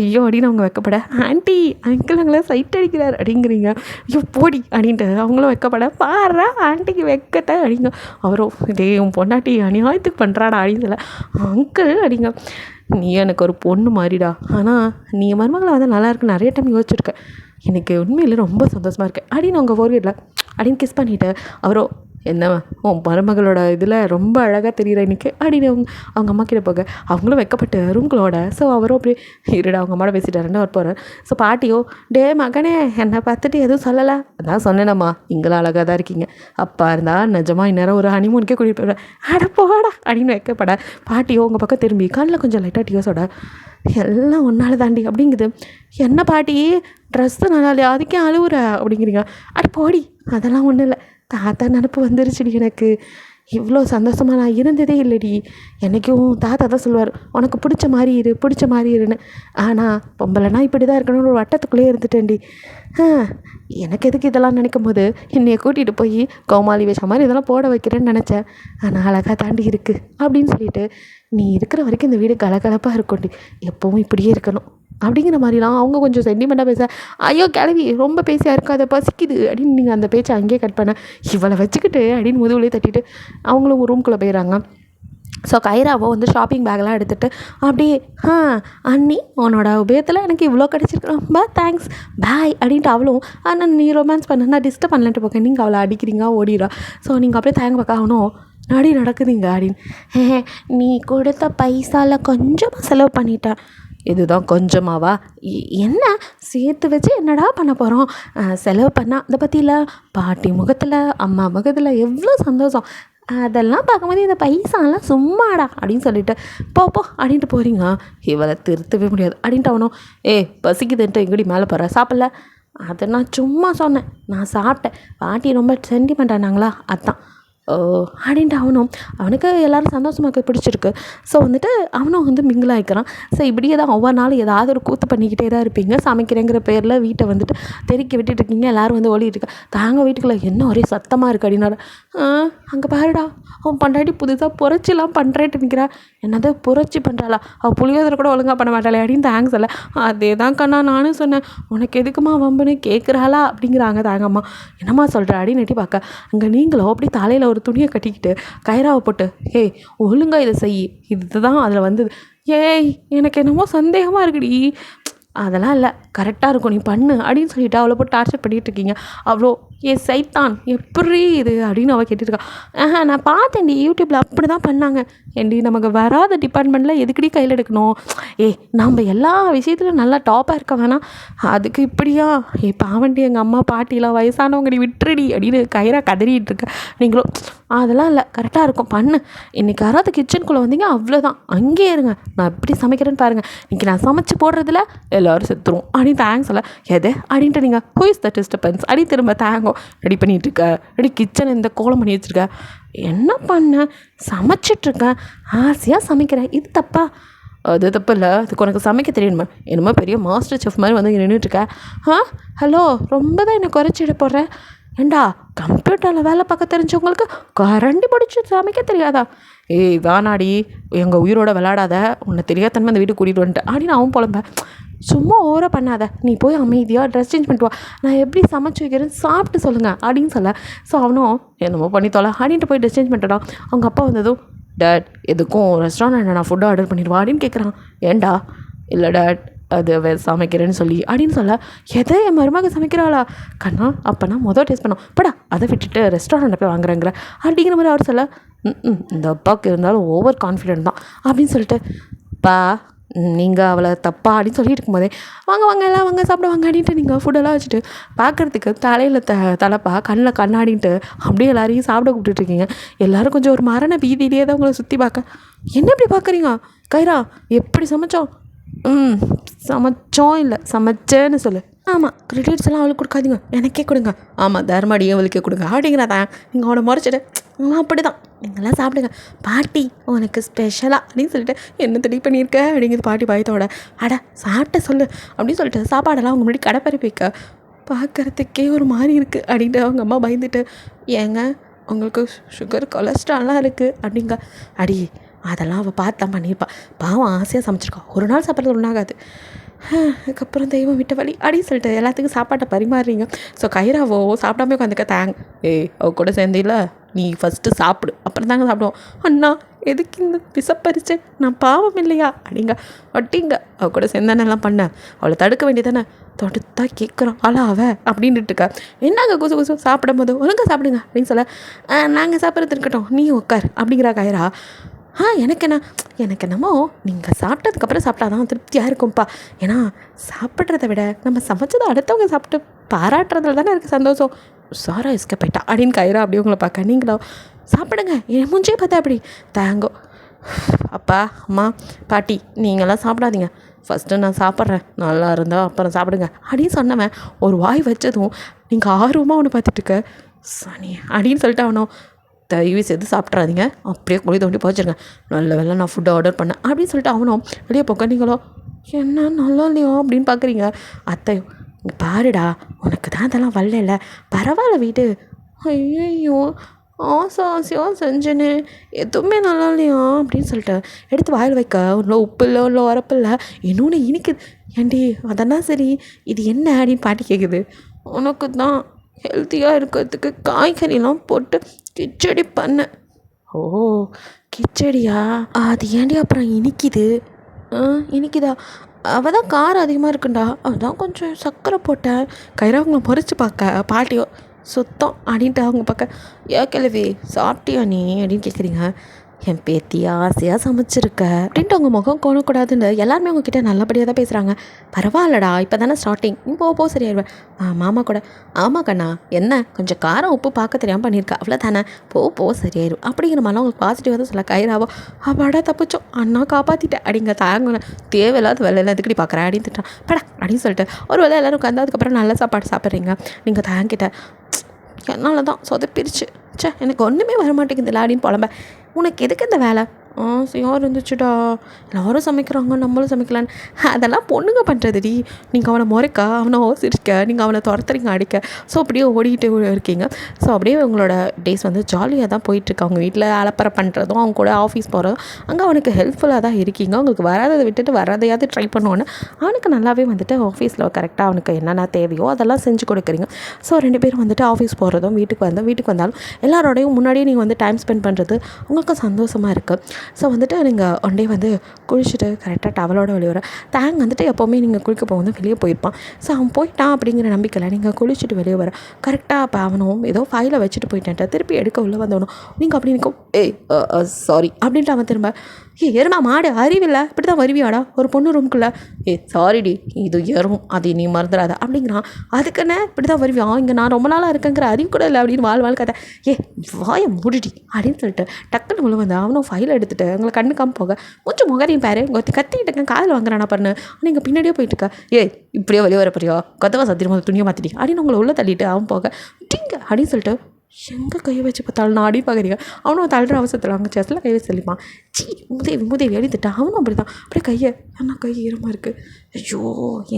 ஐயோ அப்படின்னு அவங்க வைக்கப்பட, ஆண்டி அங்கிள் அவங்கள சைட் அடிக்கிறார் அப்படிங்கிறீங்க. ஐயோ போடி அப்படின்ட்டு அவங்களும் வைக்கப்பட, பாடுறா ஆண்டிக்கு வைக்கட்ட அப்படிங்க. அவரோ இதே உன் பொண்டாட்டி அநியாயத்துக்கு பண்ணுறாடா அப்படின்னு சொல்ல, அங்கிள் அப்படிங்க, நீ எனக்கு ஒரு பொண்ணு மாதிரிடா, ஆனால் நீ மருமகளை வந்து நல்லா இருக்கு நிறைய டைம் யோசிச்சிருக்கேன், எனக்கு உண்மையில் ரொம்ப சந்தோஷமாக இருக்குது அப்படின்னு அவங்க ஃபோர்கேட்டில் அப்படின்னு கிஸ் பண்ணிவிட்டு அவரோ, என்ன உன் மருமகளோட இதில் ரொம்ப அழகாக தெரியுற இன்றைக்கி அப்படின்னு அவங்க அம்மா கிட்ட போக அவங்களும் வைக்கப்பட்டு ரூம்களோட. ஸோ அவரும் அப்படியே இருடா அவங்க அம்மாவோட பேசிட்டாருன்னு அவர் போகிறார். ஸோ பாட்டியோ, டே மகனே என்னை பார்த்துட்டு எதுவும் சொல்லலை, அதான் சொன்னேனம்மா நீங்களும் அழகாக தான் இருக்கீங்க, அப்பா இருந்தால் நிஜமாக இந்நேரம் ஒரு ஹனிமூனுக்கே கூட்டிகிட்டு போயிடுவேன், அட போடா அப்படின்னு வைக்கப்பட பாட்டியோ உங்கள் பக்கம் திரும்பி கண்ணில் கொஞ்சம் லைட்டாக டியோஸோட, எல்லாம் ஒன்றால் தாண்டி அப்படிங்குது. என்ன பாட்டி ட்ரெஸ்ஸு நல்லா இல்லையா அதுக்கே அழுவுற அப்படிங்கிறீங்க. அடி போடி அதெல்லாம் ஒன்றும் இல்லை, தாத்தா நினப்பு வந்துருச்சுடி எனக்கு, இவ்வளோ சந்தோஷமாக நான் இருந்ததே இல்லைடி. என்றைக்கும் தாத்தா தான் சொல்லுவார், உனக்கு பிடிச்ச மாதிரி இருன்னு. ஆனால் பொம்பளைனா இப்படி தான் இருக்கணும்னு ஒரு வட்டத்துக்குள்ளே இருந்துட்டேன்டி. எனக்கு எதுக்கு இதெல்லாம் நினைக்கும் போது என்னையை கூட்டிகிட்டு போய் கோமாளி வேஷம் மாதிரி இதெல்லாம் போட வைக்கிறேன்னு நினச்சேன். ஆனால் அழகாக தாண்டி இருக்குது அப்படின்னு சொல்லிட்டு, நீ இருக்கிற வரைக்கும் இந்த வீடு கலகலப்பாக இருக்கும்டி, எப்போவும் இப்படியே இருக்கணும் அப்படிங்கிற மாதிரிலாம் அவங்க கொஞ்சம் சென்டிமெண்ட்டாக பேச, ஐயோ கிளவி ரொம்ப பேசியா இருக்கா, அதை பசிக்குது அப்படின்னு நீங்கள் அந்த பேச்சை அங்கேயே கட் பண்ண, இவளை வச்சுக்கிட்டு அப்படின்னு முதுகுலேயே தட்டிட்டு அவங்களும் ரூம்குள்ளே போயிடறாங்க. ஸோ கைராவோ வந்து ஷாப்பிங் பேக்லாம் எடுத்துகிட்டு அப்படியே அண்ணி உன்னோட உபயோகத்தில் எனக்கு இவ்வளோ கிடச்சிருக்கு, ரொம்ப தேங்க்ஸ் பாய் அப்படின்ட்டு அவளும், ஆனால் நீ ரொமான்ஸ் பண்ணா டிஸ்டர்ப் பண்ணலான்ட்டு போக்க நீங்கள் அவளை அடிக்கிறீங்க ஓடிடுறா. ஸோ நீங்கள் அப்படியே தேங்க பார்க்க ஆகணும், நாடி நடக்குதுங்க அப்படின்னு. நீ கொடுத்த பைசாவில் கொஞ்சமாக செலவு பண்ணிட்டேன். இதுதான் கொஞ்சமாவா? என்ன சேர்த்து வச்சு என்னடா பண்ண போகிறோம்? செலவு பண்ணால் அதை பற்றியில் பாட்டி முகத்தில் அம்மா முகத்தில் எவ்வளோ சந்தோஷம். அதெல்லாம் பார்க்கும்போது இந்த பைசாலாம் சும்மாடா அப்படின்னு சொல்லிட்டு போ அப்படின்ட்டு போகிறீங்க. இவளை திருத்தவே முடியாது அப்படின்ட்டு அவனும், பசிக்குதுன்ட்டு எங்கடி மேலே போகிற, சாப்பிடல? அதை நான் சும்மா சொன்னேன், நான் சாப்பிட்டேன், பாட்டி ரொம்ப சென்டிமெண்ட் ஆனாங்களா அதான் அப்படின்ட்டு அவனுக்கு எல்லோரும் சந்தோஷமாக பிடிச்சிருக்கு. ஸோ வந்துட்டு அவனும் வந்து மிங்கிள் ஆகிக்கிறான். ஸோ இப்படியே தான் ஒவ்வொரு நாளும் ஏதாவது ஒரு கூத்து பண்ணிக்கிட்டே தான் இருப்பீங்க. சமைக்கிறேங்கிற பேரில் வீட்டை வந்துட்டு தெறிக்க விட்டுட்டு இருக்கீங்க. எல்லோரும் வந்து ஓடிட்டு இருக்கா. தாங்க வீட்டுக்குள்ளே என்ன ஒரே சத்தமாக இருக்குது அப்படின்னாரு. அங்கே பாருடா, அவன் பண்டாட்டி புதுசாக புரட்சிலாம் பண்ணுறேன்ட்டு நிற்கிறா. என்னது புரட்சி பண்ணுறாளா? அவள் புளியோதரை கூட ஒழுங்காக பண்ண மாட்டாளே அப்படின்னு தேங்க்ஸ் இல்லை. அதே தான் கண்ணா நானும் சொன்னேன், உனக்கு எதுக்குமா வம்புன்னு கேட்குறாளா அப்படிங்கிறாங்க தாங்கம்மா. என்னம்மா சொல்கிற அப்படின்னு நெட்டி பார்க்க, அங்கே நீங்களும் அப்படி தலையில் ஒரு துணியை கட்டிக்கிட்டு கைராவை போட்டு, ஒழுங்கா இதை செய், இதுதான் அதில் வந்தது. எனக்கு என்னமோ சந்தேகமாக இருக்குடி. அதெல்லாம் இல்லை, கரெக்டாக இருக்கும், நீ பண்ணு அப்படின்னு சொல்லிவிட்டு அவளை போட்டு டார்ச்சர் பண்ணிகிட்டு இருக்கீங்க. அவ்வளோ சைத்தான் எப்படி இது அப்படின்னு அவள் கேட்டுருக்கா. நான் பார்த்தேன்டி யூடியூப்பில் அப்படி தான் பண்ணாங்க. ஏண்டி நமக்கு வராத டிபார்ட்மெண்ட்டில் எதுக்கடி கையில் எடுக்கணும்? நம்ம எல்லா விஷயத்துலையும் நல்லா டாப்பாக இருக்க வேணாம், அதுக்கு இப்படியா? பாவண்டி எங்கள் அம்மா பாட்டிலாம் வயசானவங்கடி விட்டுருடி அப்படின்னு கயிறா கதறிட்டு இருக்க. நீங்களும் அதெல்லாம் இல்லை, கரெக்டாக இருக்கும், பண்ணு. இன்றைக்கி யாராவது கிச்சனுக்குள்ளே வந்தீங்க அவ்வளோதான், அங்கேயே இருங்க, நான் எப்படி சமைக்கிறேன்னு பாருங்கள், இன்றைக்கி நான் சமைச்சு போடுறதுல எல்லோரும் செத்துருவோம் அப்படின்னு தேங்க்ஸ் இல்லை. எது அப்படின்ட்டு நீங்கள் ஹூ இஸ் த டிஸ்டர்பன்ஸ் அப்படி திரும்ப தேங்கோ ரெடி பண்ணிகிட்ருக்க, ரெடி கிச்சன் இந்த கோலம் பண்ணி வச்சுருக்க. என்ன பண்ண? சமைச்சிட்ருக்கேன், ஆசையாக சமைக்கிறேன், இது தப்பா? அது தப்பு இல்லை, அதுக்கு உனக்கு சமைக்க தெரியணுமா? என்னமோ பெரிய மாஸ்டர் செஃப் மாதிரி வந்து நின்றுட்டுருக்க. ஹலோ, ரொம்ப தான் என்னை குறைச்சிட போடுறேன். ஏண்டா கம்ப்யூட்டரில் வேலை பார்க்க தெரிஞ்சவங்களுக்கு கரண்டி பிடிச்சி சமைக்க தெரியாதா? வேணாடி, எங்கள் உயிரோட விளையாடாத, உன்னை தெரியாதன்மை அந்த வீட்டுக்கு கூட்டிகிட்டு வந்துட்டேன் அப்படின்னு அவன் புலம்ப. சும்மா ஓவராக பண்ணாத, நீ போய் அமைதியாக ட்ரெஸ் சேஞ்ச் பண்ணிட்டு வா, நான் எப்படி சமைச்சு வைக்கிறேன்னு சாப்பிட்டு சொல்லுங்கள் அப்படின்னு சொல்ல. ஸோ அவனும் என்னமோ பண்ணி தொலை அப்படின்ட்டு போய் ட்ரெஸ் சேஞ்ச் பண்ணிட்டான். அவங்க அப்பா வந்ததும், டேட் எதுக்கும் ரெஸ்டாரண்ட் நான் ஃபுட்டு ஆர்டர் பண்ணிடுவா அப்படின்னு கேட்குறான். ஏண்டா? இல்லை டேட், அது சமைக்கிறேன்னு சொல்லி அப்படின்னு சொல்ல. எதை என் மருமக சமைக்கிறாளா? கண்ணா அப்போனா டேஸ்ட் பண்ணோம் படா, அதை விட்டுட்டு ரெஸ்டாரண்ட்டில் போய் வாங்குறேங்கிற அப்படிங்கிற மாதிரி அவர் சொல்ல. இந்த அப்பாவுக்கு இருந்தாலும் ஓவர் கான்ஃபிடென்ட் தான் அப்படின்னு சொல்லிட்டு, பா நீங்கள் அவளை தப்பா அப்படின்னு சொல்லிட்டு இருக்கும்போதே, வாங்க எல்லாம் வாங்க சாப்பிடுவாங்க அப்படின்ட்டு நீங்கள் ஃபுட்டெல்லாம் வச்சுட்டு பார்க்குறதுக்கு தலையில் தலைப்பா கண்ணில் கண்ணாடின்ட்டு அப்படியே எல்லாரையும் சாப்பிட கூப்பிட்டுருக்கீங்க. எல்லோரும் கொஞ்சம் ஒரு மரண பீதியிலேயே தான் உங்களை சுற்றி பார்க்க. என்ன இப்படி பார்க்குறீங்க? கைரா எப்படி சமைச்சோம்? சமைச்சோம் இல்லை சமைச்சேன்னு சொல்லு. ஆமாம், கிரெடிட்ஸ் எல்லாம் அவளுக்கு கொடுக்காதீங்க, எனக்கே கொடுங்க. ஆமாம், தர்மடியும் அவளுக்கே கொடுங்க அப்படிங்கிறதான். நீங்கள் அவனை முறைச்சிட்டு, அப்படி தான் நீங்கள்லாம் சாப்பிடுங்க, பாட்டி உனக்கு ஸ்பெஷலாக அப்படின்னு சொல்லிட்டு என்ன தெடி பண்ணியிருக்க அப்படிங்கிறது பாட்டி பயத்தோட. சாப்பிட்ட சொல்லு அப்படின்னு சொல்லிட்டு சாப்பாடெல்லாம் அவங்க முன்னாடி கடைப்பறி வைக்க பார்க்குறதுக்கே ஒரு மாதிரி இருக்குது அப்படின்ட்டு அவங்க அம்மா பயந்துட்டு, ஏங்க உங்களுக்கு சுகர் கொலஸ்ட்ரால்லாம் இருக்குது அப்படிங்க. அதெல்லாம் அவள் பார்த்து தான் பண்ணியிருப்பா, பாவம் ஆசையாக சமைச்சிருக்கா, ஒரு நாள் சாப்பிட்றது ஒன்றாகாது, அதுக்கப்புறம் தெய்வம் விட்ட வழி அப்படின்னு சொல்லிட்டு எல்லாத்துக்கும் சாப்பாட்டை பரிமாறுறீங்க. ஸோ கைராவோ சாப்பிடாம உட்காந்துக்க அவ கூட சேர்ந்தில்ல, நீ ஃபஸ்ட்டு சாப்பிடு அப்புறம் தாங்க சாப்பிடுவோம். அண்ணா எதுக்கு இந்த விசப்பரிச்சு, நான் பாவம் இல்லையா அப்படிங்க ஒட்டிங்க. அவ கூட சேர்ந்தானெல்லாம் பண்ண, அவளை தடுக்க வேண்டியதானே, தொடுத்தா கேட்குறான் ஆளா அவ அப்படின்ட்டு இருக்கா. என்னங்க குசு சாப்பிடும் போது ஒழுங்காக சாப்பிடுங்க அப்படின்னு சொல்ல, நாங்கள் சாப்பிட்றது இருக்கட்டும் நீ உட்கார் அப்படிங்கிறா கைரா. எனக்கு என்னமோ நீங்கள் சாப்பிட்டதுக்கப்புறம் சாப்பிட்டா தான் திருப்தியாக இருக்கும்ப்பா. ஏன்னா சாப்பிட்றத விட நம்ம சமைச்சதை அடுத்தவங்க சாப்பிட்டு பாராட்டுறதுல தானே இருக்குது சந்தோஷம். சாரா இஸ்க போயிட்டா அப்படின்னு கைரா அப்படி உங்களை பார்க்க. நீங்களோ சாப்பிடுங்க, என் மூஞ்சே பார்த்தா அப்படி தேங்கோ. அப்பா அம்மா பாட்டி நீங்களாம் சாப்பிடாதீங்க, ஃபஸ்ட்டு நான் சாப்பிட்றேன், நல்லா இருந்தால் அப்புறம் சாப்பிடுங்க அப்படின்னு சொன்னவன் ஒரு வாய் வச்சதும் நீங்கள் ஆர்வமாக ஒன்று பார்த்துட்ருக்க சனி அப்படின்னு சொல்லிட்டு அவனோ, தயவு செய்து சாப்பிட்றாதீங்க, அப்படியே குழி தோண்டி போச்சிருங்க, நல்ல வேலை நான் ஃபுட்டு ஆர்டர் பண்ணேன் அப்படின்னு சொல்லிட்டு அவனும் வெளியே போக்க. நீங்களோ என்ன நல்லா இல்லையோ அப்படின்னு பார்க்குறீங்க. அத்தையும் இங்கே பாருடா, உனக்கு தான் அதெல்லாம் வரல, பரவாயில்ல வீடு. ஐயோ ஆசையாக செஞ்சேனே, எதுவுமே நல்லா இல்லையா அப்படின்னு சொல்லிட்டு எடுத்து வாயில் வைக்க, ஒன்றும் உப்பு இல்லை, ஒன்றும் உரப்பு இல்லை, இன்னொன்று இனிக்குது. ஏண்டி அதெல்லாம் சரி, இது என்ன அப்படின்னு பாட்டி கேட்குது. உனக்கு தான் ஹெல்த்தியாக இருக்கிறதுக்கு காய்கறிலாம் போட்டு கிச்சடி பண்ணேன். ஓ கிச்சடியா, அது ஏண்டி அப்புறம் இனிக்குது? இனிக்குதா? அவள் தான் காரம் அதிகமாக இருக்குண்டா, அதான் கொஞ்சம் சர்க்கரை போட்டேன். கயிறாவங்களை முறைச்சி பார்க்க பாட்டியோ சுத்தம் அப்படின்ட்டு அவங்க பார்க்க, ஏன் கிழவி சாப்பிட்டியா நீ அப்படின்னு கேட்குறீங்க. என் பேத்தி ஆசையாக சமைச்சிருக்க அப்படின்ட்டு அவங்க முகம் கோணக்கூடாதுன்னு எல்லாருமே அவங்கக்கிட்ட நல்லபடியாக தான் பேசுகிறாங்க. பரவாயில்லடா, இப்போ தானே ஸ்டார்டிங், போ சரியாயிருவேன். மாமா கூட ஆமாம் கண்ணா, என்ன கொஞ்சம் காரம் உப்பு பார்க்க தெரியாமல் பண்ணியிருக்கா, அவ்வளோ தானே, போ சரியாயிரும் அப்படிங்கிற மாதிரிலாம் அவங்களுக்கு பாசிட்டிவாக தான் சொல்ல. கயிறாவோ அப்பாடா தப்பிச்சோம், அண்ணா காப்பாற்றிட்டேன் அப்படிங்க தாங்க, தேவையில்லாத வேலையெல்லாம் எதுக்கடி பார்க்குறேன் அப்படின்னு திட்டான். படா அப்படின்னு சொல்லிட்டு ஒரு வேலை எல்லோரும் உட்காந்து அதுக்கப்புறம் நல்ல சாப்பாடு சாப்பிட்றீங்க. நீங்கள் தாங்கிட்ட என்னால் தான் சொதப்பிரிச்சு, எனக்கு ஒன்றுமே வர மாட்டேங்குது அப்படின்னு புலம்ப. உனக்கு எதுக்கு இந்த வேலை? யார் இருந்துச்சுடா, எல்லோரும் சமைக்கிறாங்க நம்மளும் சமைக்கலான்னு. அதெல்லாம் பொண்ணுங்க பண்ணுறதுடி. நீங்கள் அவனை முறைக்க, அவனை சிரிக்க, நீங்கள் அவனை துரத்துறீங்க அடிக்க. ஸோ அப்படியே ஓடிக்கிட்டு இருக்கீங்க. ஸோ அப்படியே உங்களோட டேஸ் வந்து ஜாலியாக தான் போயிட்டுருக்கு. அவங்க வீட்டில் அலப்பறை பண்ணுறதும், அவங்க கூட ஆஃபீஸ் போகிறதும், அங்கே அவனுக்கு ஹெல்ப்ஃபுல்லாக தான் இருக்கீங்க. உங்களுக்கு வராததை விட்டுட்டு வரதையாவது ட்ரை பண்ணுவோன்னு அவனுக்கு நல்லாவே வந்துட்டு ஆஃபீஸில் கரெக்டாக அவனுக்கு என்னென்ன தேவையோ அதெல்லாம் செஞ்சு கொடுக்குறீங்க. ஸோ 2 பேரும் வந்துட்டு ஆஃபீஸ் போகிறதும் வீட்டுக்கு வந்தாலும் எல்லாரோடையும் முன்னாடியே நீங்கள் வந்து டைம் ஸ்பெண்ட் பண்ணுறது உங்களுக்கு சந்தோஷமாக இருக்குது. ஸோ வந்துட்டு நீங்கள் ஒன் டே வந்து குளிச்சுட்டு கரெக்டாக டவலோட வெளியே வர. தேங் வந்துட்டு எப்போவுமே நீங்கள் குளிக்க போகும்போது வெளியே போயிருப்பான். ஸோ அவன் போயிட்டான் அப்படிங்கிற நம்பிக்கையில் நீங்கள் குளிச்சுட்டு வெளியே வர. கரெக்டாக அப்போ அவனும் ஏதோ ஃபைலை வச்சுட்டு போயிட்டேன், திருப்பி எடுக்க உள்ள வந்தவனும் நீங்கள் அப்படி நிற்கும். சாரி அப்படின்ட்டு அவன் திரும்ப, எருமா மாடு அறிவில்லை, இப்படி தான் வருவியாடா ஒரு பொண்ணு ரூம்குள்ளே, சாரிடி இது எறும், அது நீ மறந்துடாத அப்படிங்கிறான். அதுக்குன்னு இப்படி தான் வருவியா, இங்கே நான் ரொம்ப நாளாக இருக்கேங்கிற அறிவு கூட இல்லை அப்படின்னு வாழ் கதை. வாயை மூடிடி அப்படின்னு சொல்லிட்டு டக்குன்னு உள்ள வந்து அவனும் ஃபைலை எடுத்துகிட்டு உங்களை கண்ணுக்காமல் போக, கொஞ்சம் முகரையும் பாரு, கத்திக்கிட்டு இருக்கேன், காதில் வாங்குறானா பண்ணு, நீங்கள் பின்னாடியே போயிட்டு இருக்கா. இப்படியே வெளியே வர போறியா, கதவை சத்திரமா துணியை மாற்றிட்டி அப்படின்னு உங்களை உள்ளே தள்ளிட்டு அவன் போக டிங்க அப்படின்னு சொல்லிட்டு எங்கே கையை வச்சு பார்த்தாலும் நான் அடி பார்க்குறீங்க. அவனும் தள்ளுற அவசரத்தில் அவங்க செஸ்ஸில் கை வச்சு தெளிப்பான். மூதேவி அடித்துட்டா. அவனும் அப்படி தான், அப்படியே கையை என்ன கை ஈரமாக இருக்குது, ஐயோ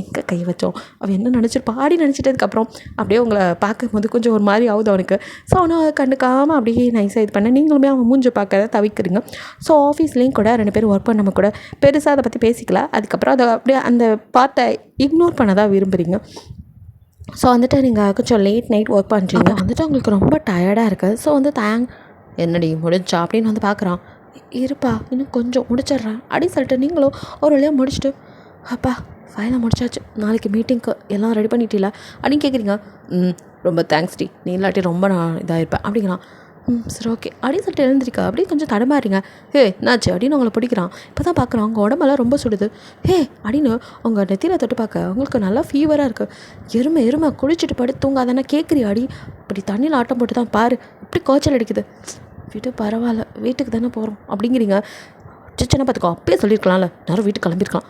எங்கே கை வச்சோம், அவன் என்ன நினச்சிருப்பா ஆடி நினச்சிட்டதுக்கப்புறம் அப்படியே உங்களை பார்க்கும்போது கொஞ்சம் ஒரு மாதிரி ஆகுது அவனுக்கு. ஸோ அவனும் அதை கண்டுக்காமல் அப்படியே நைஸாக இது பண்ண, நீங்களுமே அவன் மூஞ்சி பார்க்க தவிக்கிறீங்க. ஸோ ஆஃபீஸ்லேயும் கூட 2 பேரும் ஒர்க் பண்ண கூட பெருசாக அதை பற்றி பேசிக்கல. அதுக்கப்புறம் அதை அப்படியே அந்த பார்ட்டை இக்னோர் பண்ண தான் விரும்புகிறீங்க. ஸோ வந்துட்டு நீங்கள் கொஞ்சம் லேட் நைட் ஒர்க் பண்ணுறீங்க, வந்துட்டு உங்களுக்கு ரொம்ப டயர்டாக இருக்குது. ஸோ வந்து என்னடி முடிஞ்சா அப்படின்னு வந்து பார்க்குறான். இருப்பா இன்னும் கொஞ்சம் முடிச்சிட்றேன் அப்படின்னு சொல்லிட்டு நீங்களும் ஒரு வழியாக முடிச்சுட்டு, அப்பா ஃபைனலாக முடிச்சாச்சு, நாளைக்கு மீட்டிங்க்கு எல்லாம் ரெடி பண்ணிட்டீங்களா அப்படின்னு கேட்குறீங்க. ரொம்ப தேங்க்ஸ் டி, நீ இல்லாட்டி ரொம்ப நான் இதாக இருப்பேன் அப்படிங்கிறான். சரி ஓகே அப்படின்னு சொல்லிட்டு எழுந்திரிக்கா. அப்படியே கொஞ்சம் தடமாறிங்க. என்னாச்சு அப்படின்னு உங்களை பிடிக்கிறான். இப்போ தான் பார்க்குறான் அவங்க உடம்பெல்லாம் ரொம்ப சுடுது. அப்படின்னு உங்கள் நெத்தியில் தொட்டு பார்க்க உங்களுக்கு நல்லா ஃபீவராக இருக்குது. எருமை குளிச்சுட்டு படுத்து தூங்காதானே கேட்குறியாடி, இப்படி தண்ணியில் ஆட்டம் போட்டு தான் பாரு இப்படி காய்ச்சல் அடிக்குது. வீட்டு பரவாயில்ல, வீட்டுக்கு தானே போகிறோம் அப்படிங்கிறீங்க. சின்ன பார்த்துக்கோ, அப்பயே சொல்லியிருக்கலாம்ல, நேரம் வீட்டுக்கு கிளம்பியிருக்கலாம்.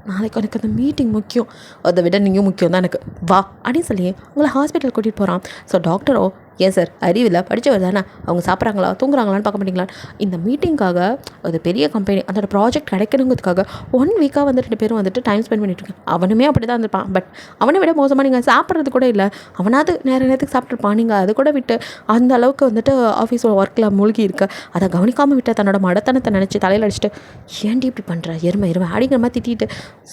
நாளைக்கு எனக்கு அந்த மீட்டிங் முக்கியம், அதை விட நீங்கள் முக்கியம் தான் எனக்கு, வா அப்படின்னு சொல்லி உங்களை ஹாஸ்பிட்டல் கூட்டிகிட்டு போகிறான். ஸோ டாக்டரோ, ஏன் சார் அறிவில்லை, படித்தவர் தானே, அவங்க சாப்பிட்றாங்களா தூங்குறாங்களான்னு பார்க்க மாட்டீங்களா, இந்த மீட்டிங்காக அது பெரிய கம்பெனி அதோட ப்ராஜெக்ட் கிடைக்கணுங்கிறதுக்காக 1 வீக்காக வந்து 2 பேரும் வந்துட்டு டைம் ஸ்பெண்ட் பண்ணிட்டுருக்கேன். அவனுமே அப்படி தான் இருந்திருப்பான். பட் அவனை விட மோசமாக நீங்கள் சாப்பிட்றது கூட இல்லை, அவனாவது நேரத்துக்கு சாப்பிட்ருப்பான். நீங்கள் அதை கூட விட்டு அந்த அளவுக்கு வந்துட்டு ஆஃபீஸ் ஒர்க்கில் மூழ்கி இருக்க, அதை கவனிக்காமல் விட்டு தன்னோட மடத்தனத்தை நினச்சி தலையில் அடிச்சுட்டு, ஏன்டி இப்படி பண்ணுற எருமை அப்படிங்கிற மாதிரி திட்டிட்டு,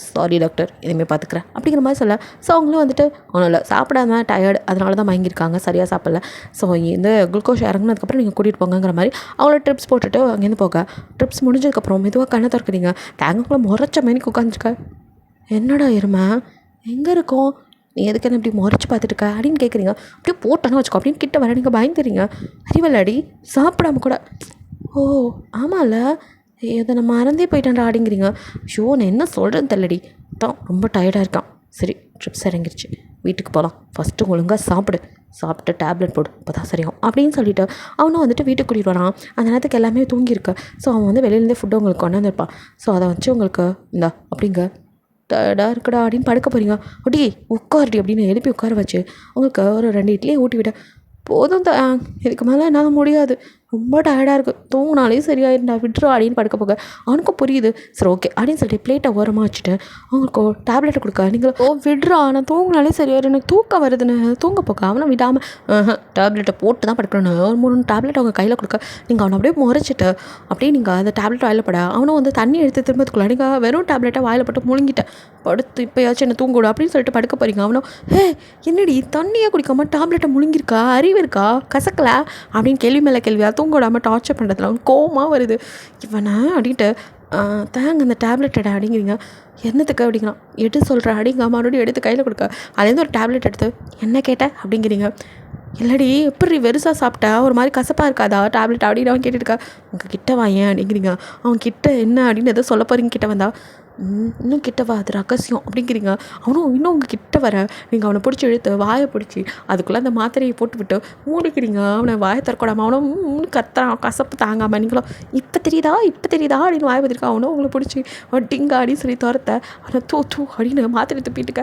சாரி டாக்டர் இனிமேல் பார்த்துக்கிறேன் அப்படிங்கிற மாதிரி சொல்ல. ஸோ அவங்களும் வந்துட்டு ஒன்றும் இல்லை, சாப்பிடாம டயர்டு அதனால தான் வாங்கியிருக்காங்க, சரியாக சாப்பிடல. ஸோ இந்த குளுக்கோஸ் இறங்கினதுக்கப்புறம் நீங்கள் கூட்டிகிட்டு போங்கிற மாதிரி அவங்கள ட்ரிப்ஸ் போட்டுட்டு அங்கேருந்து போக. ட்ரிப்ஸ் முடிஞ்சதுக்கப்புறம் மெதுவாக கண்ணை திறக்கிறீங்க. தேங்கக்குள்ளே முறைச்ச மேனிக்கு உட்காந்துருக்க. என்னடா எருமை எங்கே இருக்கோம், நீ எதுக்கு என்ன இப்படி முறைச்சி பார்த்துட்டுருக்க அப்படின்னு கேட்குறீங்க. அப்படியே போட்டானு வச்சுக்கோ அப்படின்னு கிட்ட வர நீங்கள் பயந்துறீங்க. அறிவல்லாடி சாப்பிடாம கூட, ஓ ஆமாம்ல இதை நான் மறந்தே போயிட்டேன்டா அப்படிங்கிறீங்க. ஷோ நான் என்ன சொல்கிறேன்னு தெரியலடி, தான் ரொம்ப டயர்டாக இருக்கான். சரி ட்ரிப்ஸ் இறங்கிருச்சு, வீட்டுக்கு போகலாம், ஃபஸ்ட்டு ஒழுங்காக சாப்பிட்டு டேப்லெட் போடு, இப்போ தான் சரியாகும் அப்படின்னு சொல்லிவிட்டு அவனும் வந்துட்டு வீட்டுக்கு கூட்டிகிட்டு வரான். அந்த நேரத்துக்கு எல்லாமே தூங்கியிருக்கு. ஸோ அவன் வந்து வெளியிலேருந்தே ஃபுட்டு உங்களுக்கு கொண்டு வந்துருப்பான். ஸோ அதை வச்சு உங்களுக்கு இந்தா அப்படிங்க டயர்டாக இருக்குடா அப்படின்னு படுக்க போகிறீங்க. ஒட்டி உட்காருடி அப்படின்னு எழுப்பி உட்கார வச்சு உங்களுக்கு ஒரு 2 இட்லியை ஊட்டி விட, போதும் இதுக்கு மேலே என்னால் முடியாது, ரொம்ப டயர்டாக இருக்குது, தூங்கினாலே சரியாயிருந்தா விட்ரு அப்படின்னு படுக்க போக அவனுக்கும் புரியுது. சரி ஓகே அப்படின்னு சொல்லிட்டு பிளேட்டை ஓரமாக வச்சுட்டு அவங்களுக்கு டேப்லெட்டை கொடுக்க, நீங்களும் விட்றா நான் தூங்கினாலே சரியாயிரும், எனக்கு தூக்கம் வருதுன்னு தூங்க போக்க அவனை விடாமல் டேப்லெட்டை போட்டு தான் படுக்கணும்னு ஒரு 3 டேப்லெட் அவங்க கையில் கொடுக்க நீங்கள் அவனை அப்படியே முறைச்சிட்டு அப்படியே நீங்கள் அந்த டேப்லெட் வாயில் பட அவனும் வந்து தண்ணி எடுத்து திரும்பத்துக்குள்ள நீங்கள் வெறும் டேப்லெட்டை வாயில் போட்டு முழுங்கிட்டேன் படுத்து இப்போயாச்சும் என்ன தூங்க விடு அப்படின்னு சொல்லிட்டு படுக்க போகிறீங்க. அவனும் என்னடி தண்ணியே குடிக்காமல் டேப்லெட்டை முழுங்கிருக்கா, அறிவு இருக்கா, கசக்கல அப்படின்னு கேள்வி மேலே கேள்வியாக தூங்க விடாமல் டார்ச்சர் பண்ணுறதுல அவன் கோவமாக வருது. இவனை அப்படின்ட்டு தேங்க அந்த டேப்லெட்டை அப்படிங்கிறீங்க. என்னத்துக்கு அப்படிங்கிறான். எடுத்து சொல்கிறேன் அப்படிங்க மறுபடியும் எடுத்து கையில் கொடுக்க அதுலேருந்து ஒரு டேப்லெட் எடுத்து என்ன கேட்ட அப்படிங்கிறீங்க. இல்லடி எப்படி வெறுசாக சாப்பிட்டா ஒரு மாதிரி கசப்பாக இருக்காதா டேப்லெட் அப்படின்னு அவன் கேட்டுருக்கா. உங்கள் கிட்ட வாயேன் அப்படிங்கிறீங்க. அவன் கிட்ட என்ன அப்படின்னு எதோ சொல்ல போகிறீங்க. கிட்ட வந்தா இன்னும் கிட்டவா அது ரகசியம் அப்படிங்கிறீங்க. அவனும் இன்னும் உங்கள் கிட்ட வர நீங்கள் அவனை பிடிச்சி இழுத்து வாயை பிடிச்சி அதுக்குள்ளே அந்த மாத்திரையை போட்டு விட்டு மூடிக்கிறீங்க. அவனை வாயை திறக்கூடாமல் அவனும் கத்தான் கசப்பு தாங்காமல் நீங்களும் இப்போ தெரியுதா அப்படின்னு வாயை பற்றிருக்கா. அவனும் உங்களை பிடிச்சி டிங்கா அப்படின்னு சொல்லி துரத்த அவனை தூ அப்படின்னு மாத்திரை துப்பிட்டுக்க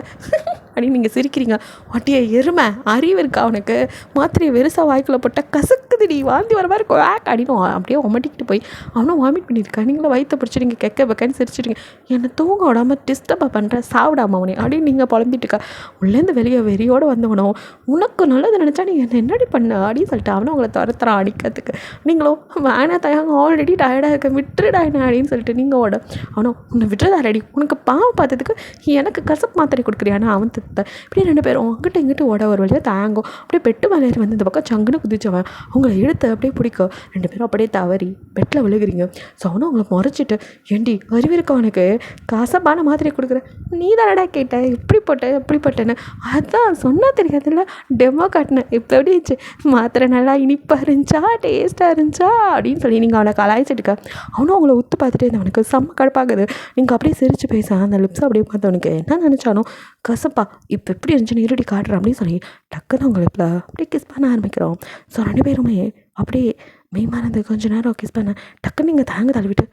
அப்படின்னு நீங்கள் சிரிக்கிறீங்க. ஒட்டிய எருமை அறிவு இருக்கா அவனுக்கு, மாத்திரையை வெறுசாக வாய்க்குள்ளே போட்டால் கசக்குதுடி வாந்தி வர மாதிரி குவாக் அப்படின்னு அப்படியே ஒமட்டிக்கிட்டு போய் அவனும் வாமிட் பண்ணியிருக்கா. நீங்களும் வயிற்ற பிடிச்சி நீங்கள் கெக்க பக்கன்னு சிரிச்சிடுங்க. என்னை தூங்க விடாமல் டிஸ்டர்பாக பண்ணுற சாப்பிடாம அவனே அப்படின்னு நீங்கள் புலம்பிட்டுருக்கா. உள்ளேருந்து வெளியே வெறியோடு வந்தவனும் உனக்கு நல்லது நினச்சா நீ என்னடி பண்ண அப்படின்னு சொல்லிட்டு அவனும் உங்களை துரத்துறான் அடிக்கிறதுக்கு. நீங்களும் வேணா தயாங்க ஆல்ரெடி டயர்டாக இருக்க விட்டுடா என்ன அப்படின்னு சொல்லிட்டு நீங்கள் ஓட. அவனும் உன்னை விட்டுறதா ரெடி, உனக்கு பாவம் பார்த்ததுக்கு எனக்கு கசப்பு மாத்திரை கொடுக்குறியானா அவன் இப்படியே 2 பேரும் அங்கிட்ட இங்கிட்ட ஓட ஒரு வழியாக தாங்கும். அப்படியே பெட்டு மலையர் வந்து இந்த பக்கம் சங்குன்னு குதிச்சவன் அவங்கள இழுத்து அப்படியே பிடிக்க 2 பேரும் அப்படியே தவறி பெட்டில் விழுகிறீங்க. ஸோ அவனும் அவங்களை முறைச்சிட்டு ஏண்டி அறிவு இருக்க அவனுக்கு கசப்பான மாத்திரை கொடுக்குற, நீ தானடா கேட்ட எப்படி போட்டேன்னு அதான் சொன்னால் தெரியாதுல்ல டெமோ காட்டினேன் இப்போ எப்படி இருந்துச்சு மாத்திரை நல்லா இனிப்பாக இருந்துச்சா டேஸ்ட்டாக இருந்துச்சா அப்படின்னு சொல்லி நீங்கள் அவனை கலாய்ச்சிட்டுக்க. அவனும் அவங்கள உத்து பார்த்துட்டு அவனுக்கு செம்ம கடுப்பாகுது. நீங்கள் அப்படியே சிரித்து பேச அந்த லிப்ஸ் அப்படியே பார்த்தவனுக்கு என்ன நினச்சாலும் கசப்பா இப்போ எப்படி இருந்துச்சுன்னு இருடி காட்டுறேன் அப்படின்னு சொல்லி டக்குன்னு அவங்க லிப்பில் அப்படியே கிஸ் பண்ண ஆரம்பிக்கிறோம். ஸோ 2 பேருமே அப்படியே மெய்மானது கொஞ்சம் நேரம் கிஸ் பண்ண டக்குன்னு நீங்கள் தேங்க தள்ளிவிட்டு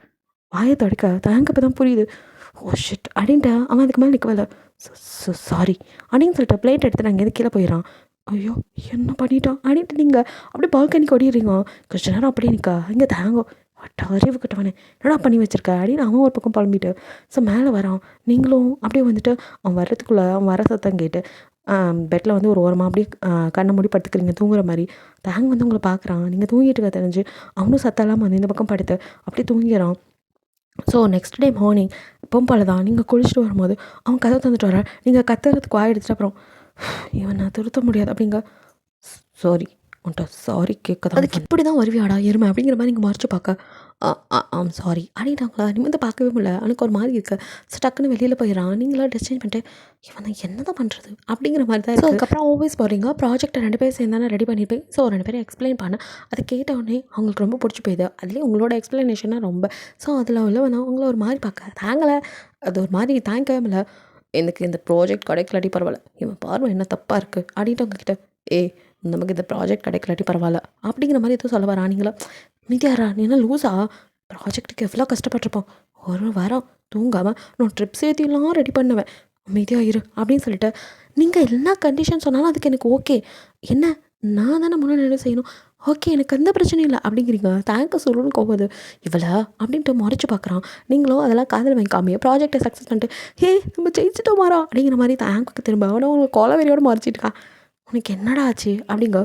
வாயை தடுக்க தேங்க இப்போ தான் புரியுது. ஓ ஷிட் அப்படின்ட்டு அவன் அதுக்கு மேலே நிற்கவில்ல. சாரி அப்படின்னு சொல்லிட்டு பிளேட் எடுத்து நாங்கள் எது கீழே போயிடறான். ஐயோ என்ன பண்ணிட்டோம் அப்படின்ட்டு நீங்கள் அப்படியே பால்கனிக்கு ஓடிடுறீங்க. கொஞ்சம் நேரம் அப்படியே நிற்க இங்கே தேங்கோ அறிவு கிட்டவனே என்னடா பண்ணி வச்சுருக்க அப்படின்னு அவன் ஒரு பக்கம் புலம்பிட்டு ஸோ மேலே வரான். நீங்களும் அப்படியே வந்துட்டு அவன் வர்றதுக்குள்ளே அவன் வர சத்தம் கேட்டு பெட்டில் வந்து ஒரு ஓரமாக அப்படியே கண்ணை மூடி படுத்துக்கிறீங்க தூங்குற மாதிரி. தேங்க வந்து உங்களை பார்க்குறான். நீங்கள் தூங்கிட்டு இருக்க தெரிஞ்சு அவனும் சத்தெல்லாம் வந்து இந்த பக்கம் படுத்து அப்படியே தூங்கிடுறான். ஸோ நெக்ஸ்ட் டே மார்னிங் இப்போ போல தான் நீங்கள் குளிச்சுட்டு வரும்போது அவன் கதை தந்துட்டு வர நீங்கள் கத்துறதுக்கு வாய் எடுத்துட்டு அப்புறம் இவன் நான் திருத்த முடியாது அப்படிங்க. சாரி உன்ட்ட சாரி கேட்க தான் அதுக்கு இப்படி தான் வருவியாடா எருமை அப்படிங்கிற மாதிரி நீங்கள் மறைச்சு பார்க்க ஆம் சாரி அப்படின்ட்டாங்களா நிமிந்து பார்க்கவே முடியல. எனக்கு ஒரு மாதிரி இருக்குது. ஸோ டக்குன்னு வெளியில் போயிடறான். நீங்களாம் ட்ரெஸ் சேஞ்ச் பண்ணிட்டு இவன் தான் என்ன தான் பண்ணுறது அப்படிங்கிற மாதிரி தான் இருக்குது. அதுக்கப்புறம் ஆல்வேஸ் போகிறீங்க ப்ராஜெக்டை 2 பேர் சேர்ந்தானே ரெடி பண்ணியிருப்பேன். ஸோ 2 பேரும் எக்ஸ்பிளைன் பண்ண அதை கேட்டவுடனே அவங்களுக்கு ரொம்ப பிடிச்சி போயிடுது. அதுலேயும் உங்களோட எக்ஸ்ப்ளனேஷனாக ரொம்ப ஸோ அதில் உள்ள வந்து அவங்கள ஒரு மாதிரி பார்க்க தாங்கலை அது ஒரு மாதிரி தாங்கவே இல்லை. எனக்கு இந்த ப்ராஜெக்ட் கிடைக்கலாட்டி பரவாயில்ல, இவன் பார்வை என்ன தப்பாக இருக்குது அப்படின்ட்டு உங்ககிட்ட நமக்கு இந்த ப்ராஜெக்ட் கிடைக்கலாட்டி பரவாயில்ல அப்படிங்கிற மாதிரி எதுவும் சொல்ல வரா. நீங்களா மீதியாரா நீ என்ன லூஸா ப்ராஜெக்ட்டுக்கு எவ்வளோ கஷ்டப்பட்டிருப்போம், ஒரு வாரம் தூங்காமல் நான் ட்ரிப்ஸ் ஏற்றிலாம் ரெடி பண்ணுவேன் மீதியாக இரு அப்படின்னு சொல்லிட்டு நீங்கள் என்ன கண்டிஷன் சொன்னாலும் அதுக்கு எனக்கு ஓகே, என்ன நான் தானே முன்னாடி செய்யணும், ஓகே எனக்கு எந்த பிரச்சனையும் இல்லை அப்படிங்கிறீங்க. தேங்க்யூ சொல்லணும்னு கோவது இவ்வளோ அப்படின்ட்டு முறைச்சி பார்க்குறான். நீங்களும் அதெல்லாம் காதல் வாங்கிக்காமையே ப்ராஜெக்டை சக்ஸஸ் பண்ணிட்டு நம்ம ஜெயிச்சிட்டோம் மாறா அப்படிங்கிற மாதிரி தேங்க்குக்கு திரும்ப அவனை உங்களுக்கு கொலவெறியோடு மறைச்சிட்டுக்கா. உனக்கு என்னடா ஆச்சு அப்படிங்க.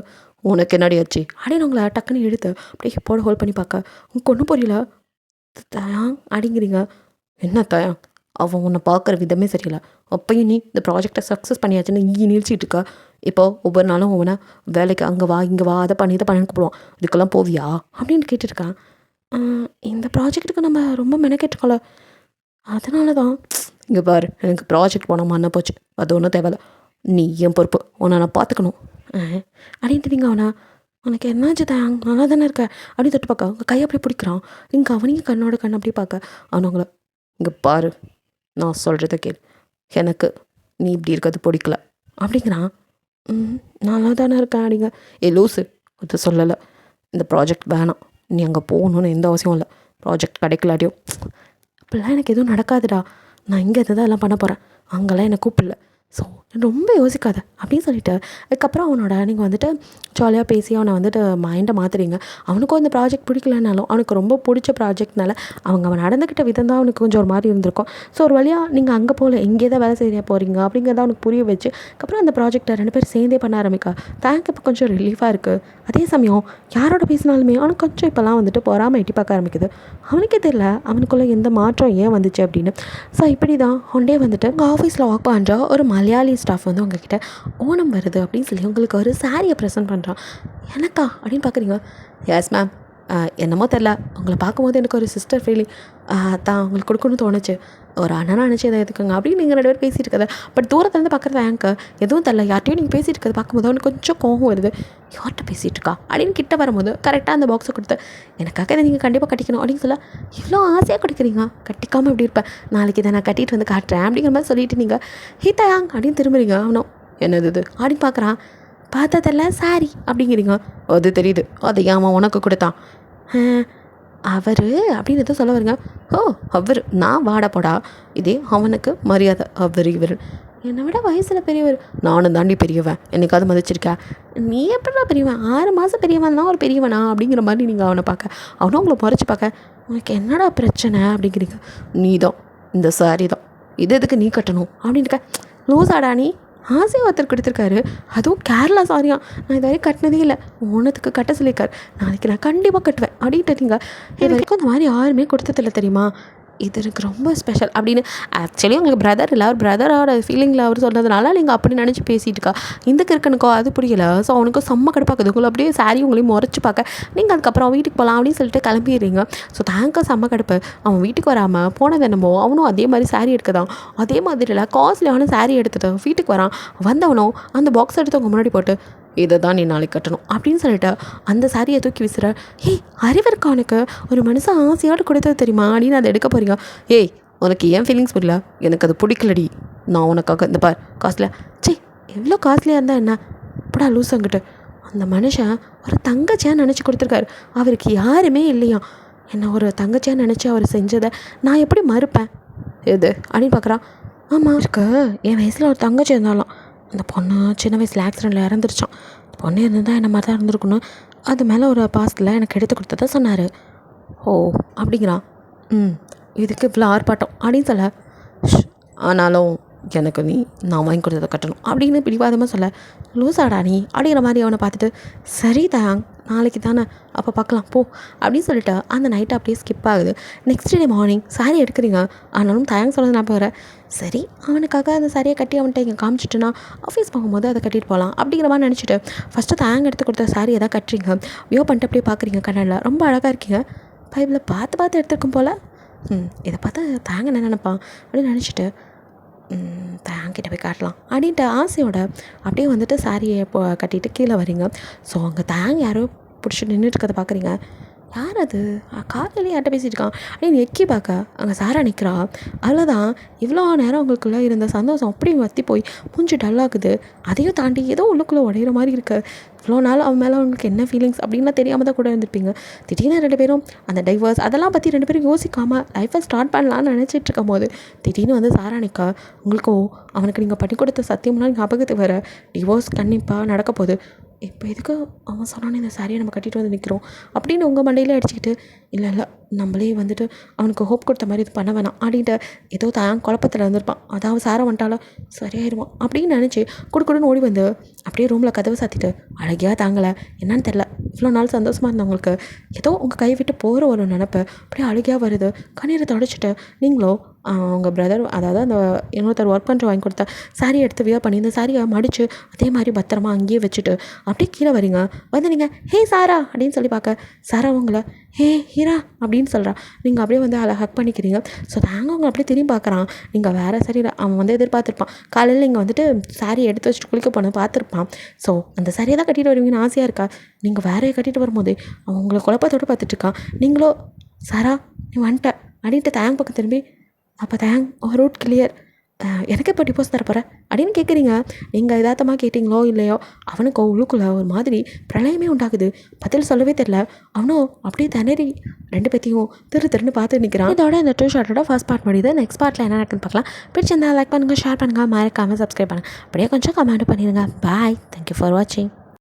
உனக்கு என்னடி ஆச்சு அப்படின்னு உங்களை டக்குன்னு எடுத்து அப்படியே ஹிப்போட ஹோல்ட் பண்ணி பார்க்க உங்களுக்கு ஒன்றும் புரியல தயாங் அப்படிங்கிறீங்க. என்ன தயாங் அவன் உன்னை பார்க்குற விதமே சரியில்லை, அப்பையும் நீ இந்த ப்ராஜெக்டை சக்ஸஸ் பண்ணியாச்சுன்னு நிறுத்திட்டு இருக்கா. இப்போ ஒவ்வொரு நாளும் அவனை வேலைக்கு அங்கே வா இங்கே வா அதை பண்ணி கூப்பிடுவான், இதுக்கெல்லாம் போவியா அப்படின்னு கேட்டுருக்கான். இந்த ப்ராஜெக்ட்டுக்கு நம்ம ரொம்ப மெனக்கெட்டுக்கல அதனால தான் இங்கே பாரு எனக்கு ப்ராஜெக்ட் போனால் மண்ணை போச்சு அது ஒன்றும் தேவையில்ல, நீ என் பொறுப்பு உன்னை நான் பார்த்துக்கணும் அப்படின்ட்டு நீங்கள் அவனா உனக்கு என்னாச்சு தான் நல்லா தானே இருக்க அப்படின்னு தொட்டு பார்க்க உங்கள் கையை அப்படியே பிடிக்கிறான். நீங்கள் அவனையும் கண்ணோட கண் அப்படி பார்க்க அவனவங்கள இங்கே பாரு நான் சொல்கிறத கேள், எனக்கு நீ இப்படி இருக்கிறது பிடிக்கல அப்படிங்கிறான். நல்லா தானே இருக்கேன் அப்படிங்க. லூஸு அது சொல்லலை, இந்த ப்ராஜெக்ட் வேணாம், நீ அங்கே போகணுன்னு எந்த அவசியம் இல்லை, ப்ராஜெக்ட் கிடைக்கலாட்டியும் அப்படிலாம் எனக்கு எதுவும் நடக்காதுடா, நான் இங்கே தான் எல்லாம் பண்ண போகிறேன், அங்கெல்லாம் என்னை கூப்பிடல, ஸோ ரொம்ப யோசிக்காத அப்படின்னு சொல்லிட்டு அதுக்கப்புறம் நீங்கள் வந்துட்டு ஜாலியாக பேசி அவனை வந்துட்டு மைண்டை மாற்றுறீங்க. அவனுக்கும் அந்த ப்ராஜெக்ட் பிடிக்கலனாலும் அவனுக்கு ரொம்ப பிடிச்ச ப்ராஜெக்ட்னால அவன் நடந்துக்கிட்ட விதம் தான் அவனுக்கு கொஞ்சம் ஒரு மாதிரி இருந்திருக்கும். ஸோ ஒரு வழியாக நீங்கள் அங்கே போகல, இங்கே தான் வேலை செய்ய போகிறீங்க அப்படிங்கிறத அவனுக்கு புரிய வச்சு அதுக்கப்புறம் அந்த ப்ராஜெக்டை 2 பேரும் சேர்ந்தே பண்ண ஆரம்பிக்கா. தேங்க் இப்போ கொஞ்சம் ரிலீஃபாக இருக்குது. அதே சமயம் யாரோட பேசினாலுமே அவனுக்கு கொஞ்சம் இப்போலாம் வந்துட்டு பொறாமல் எட்டி பார்க்க ஆரம்பிக்குது. அவனுக்கே தெரியல அவனுக்குள்ளே எந்த மாற்றம் ஏன் வந்துச்சு அப்படின்னு. ஸோ இப்படி தான் ஒன்டே வந்துட்டு உங்கள் ஆஃபீஸில் ஒர்க் பண்ணுற ஒரு மலையாளி ஸ்டாஃப் வந்து உங்ககிட்ட ஓணம் வருது அப்படின்னு சொல்லி உங்களுக்கு ஒரு சாரியை ப்ரெசென்ட் பண்ணுறான். எனக்கா அப்படின்னு பார்க்குறீங்க. எஸ் மேம், என்னமோ தெரில, உங்களை பார்க்கும்போது எனக்கு ஒரு சிஸ்டர் ஃபீலிங் தான் உங்களுக்கு கொடுக்கணும்னு தோணுச்சு. ஒரு அண்ணனா நினச்சி எதை எதுக்குங்க அப்படின்னு நீங்கள் 2 பேர் பேசிகிட்டு இருக்கதை பட் தூரத்துலேருந்து பார்க்குறது ஏங்க எதுவும் தெரில. யார்ட்டையும் நீங்கள் பேசிகிட்டு இருக்கிறது பார்க்கும்போது அவனுக்கு கொஞ்சம் கோவம் வருது. யார்கிட்ட பேசிகிட்டு இருக்கா அப்படின்னு கிட்ட வரும்போது கரெக்டாக அந்த பாக்ஸை கொடுத்து எனக்காக இதை நீங்கள் கண்டிப்பாக கட்டிக்கணும் அப்படின்னு சொல்ல, இவ்வளோ ஆசையாக கொடுக்குறீங்க, கட்டிக்காமல் எப்படி இருப்பேன், நாளைக்கு இதை நான் கட்டிட்டு வந்து காட்டுறேன் அப்படிங்கிற மாதிரி சொல்லிட்டு நீங்கள் ஹீத்தாயாங் அப்படின்னு திரும்புறீங்க. அவனும் என்னது இது அப்படின்னு பார்க்குறான். பார்த்ததில்ல சாரி அப்படிங்கிறீங்க. அது தெரியுது, அதை அவன் உனக்கு கொடுத்தான். அவர் அப்படின்னு எதுவும் சொல்ல வருங்க. ஓ அவர், நான் வாட போடா, இதே அவனுக்கு மரியாதை அவர் இவர். என்னை விட வயசில் பெரியவர். நானும் தாண்டி பெரியவன், என்னைக்காவது மதிச்சிருக்கேன். நீ எப்படிடா பெரியவன், 6 மாதம் பெரியவன் தான் ஒரு பெரியவனா அப்படிங்கிற மாதிரி நீங்கள் அவனை பார்க்க, அவனும் உங்களை முறைச்சி பார்க்க, உனக்கு என்னடா பிரச்சனை அப்படிங்கிறீங்க. நீ தான் இந்த சாரி தான், இது எதுக்கு நீ கட்டணும் அப்படின்னு இருக்க. லூசாடா நீ, ஆசை ஒருத்தர் கொடுத்துருக்காரு, அதுவும் கேரளா சாரியா, நான் இது வரைக்கும் கட்டினதே இல்லை, ஓனத்துக்கு கட்ட சொல்லியிருக்காரு, நாளைக்கு நான் கண்டிப்பாக கட்டுவேன் அப்படின்ட்டு நீங்கள் இது வரைக்கும் இந்த மாதிரி யாருமே கொடுத்ததில்ல தெரியுமா, இது எனக்கு ரொம்ப ஸ்பெஷல் அப்படின்னு. ஆக்சுவலி உங்களுக்கு பிரதர் இல்லை, அவர் பிரதரோட ஃபீலிங்கில் அவர் சொன்னதுனால நீங்கள் அப்படி நினச்சி பேசிகிட்டு இருக்கா. இந்த கிறுக்கனுக்கோ அது புரியல. ஸோ அவனுக்கு செம்ம கடுப்பாக்குது. உங்களை அப்படியே சாரி உங்களையும் முறைச்சி பார்க்க நீங்கள் அதுக்கப்புறம் வீட்டுக்கு போகலாம் அப்படின்னு சொல்லிட்டு கிளம்பிடுறீங்க. ஸோ தேங்காக செம்ம கடுப்பு. அவன் வீட்டுக்கு வராமல் போனது என்னமோ, அவனும் அதே மாதிரி சாரி எடுக்கதான், அதே மாதிரி இல்லை காஸ்ட்லியான சாரி எடுத்துகிட்டு வீட்டுக்கு வரான். வந்தவனும் அந்த பாக்ஸ் எடுத்து அவங்க முன்னாடி போட்டு இதை தான் நீ நாளைக்கு கட்டணும் அப்படின்னு சொல்லிட்டு அந்த சாரியை தூக்கி விசுற. ஏய் அறிவு இருக்கா உனக்கு, ஒரு மனுஷன் ஆசையோடு கொடுத்தது தெரியுமா அப்படின்னு அதை எடுக்க போறீங்க. ஏய் உனக்கு ஏன் ஃபீலிங்ஸ் புரியல, எனக்கு அது பிடிக்கலடி, நான் உனக்காக இந்த பார் காஸ்ட்லியாக, சே எவ்வளோ காஸ்ட்லியாக இருந்தால் என்ன, இப்படா லூசங்கிட்டு. அந்த மனுஷன் ஒரு தங்கச்சியாக நினச்சி கொடுத்துருக்காரு, அவருக்கு யாருமே இல்லையா, என்ன ஒரு தங்கச்சியாக நினச்சி அவர் செஞ்சதை நான் எப்படி மறுப்பேன் எது அப்படின்னு பார்க்குறான். ஆமாம் இருக்கு, என் வயசில் ஒரு தங்கச்சி இருந்தாலும் அந்த பொண்ணு சின்ன வயசில் ஆக்சிடெண்ட்டில் இறந்துருச்சான். பொண்ணு இருந்தால் என்ன மாதிரி தான் இருந்திருக்கணும், அது மேலே ஒரு பாசத்தில் எனக்கு எடுத்து கொடுத்ததை சொன்னார். ஓ அப்படிங்கிறான். இதுக்கு இவ்வளோ ஆர்ப்பாட்டம் அப்படின்னு சொல்ல, ஆனாலும் எனக்கு நீ நான் வாங்கி கொடுத்ததை கட்டணும் அப்படின்னு பிடிவாதமாக சொல்ல, லூசாடா நீ அப்படிங்கிற மாதிரி அவனை பார்த்துட்டு, சரி தான் நாளைக்கு தானே அப்போ பார்க்கலாம் போ அப்படின்னு சொல்லிட்டு அந்த நைட்டை அப்படியே ஸ்கிப் ஆகுது. நெக்ஸ்ட் டே மார்னிங் சாரி எடுக்கிறீங்க. ஆனாலும் தயங்க சொன்னது நான் போகிறேன். சரி அவனுக்காக அந்த சாரியை கட்டி அவன்கிட்ட இங்கே காமிச்சிட்டுனா ஆஃபீஸ் போகும்போது அதை கட்டிட்டு போகலாம் அப்படிங்கிற மாதிரி நினச்சிட்டு ஃபஸ்ட்டு தேங்க எடுத்து கொடுத்த சாரியை தான் கட்டுறீங்க. வியோ பண்ணிட்டு அப்படியே பார்க்குறீங்க கண்ணாடியில், ரொம்ப அழகாக இருக்கீங்க. பைபிளில் பார்த்து எடுத்துருக்கும் போல். இதை பார்த்து தேங்க என்ன நினைப்பான் அப்படின்னு நினச்சிட்டு தேங்கிட்ட போய் காட்டலாம் அப்படின்ட்டு ஆசையோட அப்படியே வந்துட்டு சாரியை கட்டிட்டு கீழே வரீங்க. ஸோ அங்கே தேங்க யாரோ பிடிச்சி நின்றுட்டு இருக்கிறத பார்க்குறீங்க. யார் அது, காலையிலே யார்கிட்ட பேசிகிட்டு இருக்கான் அப்படின்னு எக்கி பார்க்க அங்கே சாரா நிற்கிறா. அவ்வளோதான், இவ்வளோ நேரம் உங்களுக்குள்ளே இருந்த சந்தோஷம் அப்படியே வற்றி போய் மூஞ்சி டல்லாகுது. அதையும் தாண்டி ஏதோ உள்ளுக்குள்ளே உடையிற மாதிரி இருக்கு. இவ்வளோ நாள் அவன் மேலே அவங்களுக்கு என்ன ஃபீலிங்ஸ் அப்படின்லாம் தெரியாமல் தான் கூட இருந்திருப்பீங்க. திடீர்னு 2 பேரும் அந்த டைவர்ஸ் அதெல்லாம் பற்றி 2 பேரும் யோசிக்காமல் லைஃப்பை ஸ்டார்ட் பண்ணலான்னு நினச்சிட்டு இருக்கும் போது திடீர்னு வந்து சாரா நிற்கா. உங்களுக்கும் அவனுக்கு நீங்கள் பண்ணி கொடுத்த சத்தியம்லாம் ஞாபகத்துக்கு வர, டிவோர்ஸ் கண்டிப்பாக நடக்க போகுது, இப்போ எதுக்கு அவன் சொன்னானே இந்த சாரியை நம்ம கட்டிட்டு வந்து நிற்கிறோம் அப்படின்னு உங்கள் மண்டையில் அடிச்சுக்கிட்டு, இல்லை நம்மளே வந்துட்டு அவனுக்கு ஹோப் கொடுத்த மாதிரி இது பண்ண வேணாம் அப்படின்ட்டு ஏதோ தான் குழப்பத்தில் இருந்திருப்பான். அதாவது சாரை வந்துட்டாலும் சரியாயிடுவான் அப்படின்னு நினச்சி குடுக்குடுன்னு ஓடி வந்து அப்படியே ரூமில் கதவை சாத்திட்டு அழகியாக தாங்கலை என்னன்னு தெரில, இவ்வளோ நாள் சந்தோஷமாக இருந்தவங்களுக்கு ஏதோ உங்கள் கை விட்டு போகிற ஒரு நினப்பு அப்படியே அழுகையாக வருது. கண்ணீரை தொடச்சிட்டு நீங்களோ அவங்க பிரதர் அதாவது அந்த இன்னொருத்தர் ஒர்க் பண்ணுற வாங்கி கொடுத்தா சாரியை எடுத்து வியர் பண்ணி இந்த சாரியை மடித்து அதே மாதிரி பத்திரமா அங்கேயே வச்சுட்டு அப்படியே கீழே வரீங்க. வந்து நீங்கள் ஹே சாரா அப்படின்னு சொல்லி பார்க்க சாரா உங்களை ஹே ஹீரா அப்படின்னு சொல்கிறா. நீங்கள் அப்படியே வந்து அதை ஹக் பண்ணிக்கிறீங்க. ஸோ தாங்க அவங்க அப்படியே திரும்பி பார்க்குறான். நீங்கள் வேறு சாரியில் அவன் வந்து எதிர்பார்த்துருப்பான். காலையில் நீங்கள் வந்துட்டு சாரியை எடுத்து வச்சுட்டு குளிக்க போனது பார்த்துருப்பான். ஸோ அந்த சாரியை தான் கட்டிட்டு வருவீங்கன்னு ஆசையாக இருக்கா. நீங்கள் வேறையை கட்டிட்டு வரும்போது அவன் உங்களை குழப்பத்தோடு பார்த்துட்ருக்கான். நீங்களோ சாரா நீ வந்துட்ட அப்படின்ட்டு தேங்க பக்கம் திரும்பி, அப்போ தேங் ரூட் கிளியர், எனக்கு இப்போ டிவோர்ஸ் தரப்போகிற அப்படின்னு கேட்குறீங்க. நீங்கள் யதார்த்தமாக கேட்டிங்களோ இல்லையோ அவனுக்கு உள்ளுக்குள்ளே ஒரு மாதிரி பிரளயமே உண்டாகுது. பதில் சொல்லவே தெரில. அவனும் அப்படியே திணறி ரெண்டு பேத்தையும் திருன்னு பார்த்து நிற்கிறான். இதோட இந்த 2 ஷார்ட்டோட ஃபர்ஸ்ட் பார்ட் முடியுது. நெக்ஸ்ட் பார்ட்டில் என்ன நடக்குன்னு பார்க்கலாம். பிடிச்சிருந்தா லைக் பண்ணுங்கள், ஷேர் பண்ணுங்கள், மறக்காமல் சப்ஸ்கிரைப் பண்ணுங்கள். அப்படியே கொஞ்சம் கமெண்ட் பண்ணிடுங்க. பாய். தேங்க்யூ ஃபார் வாட்சிங்.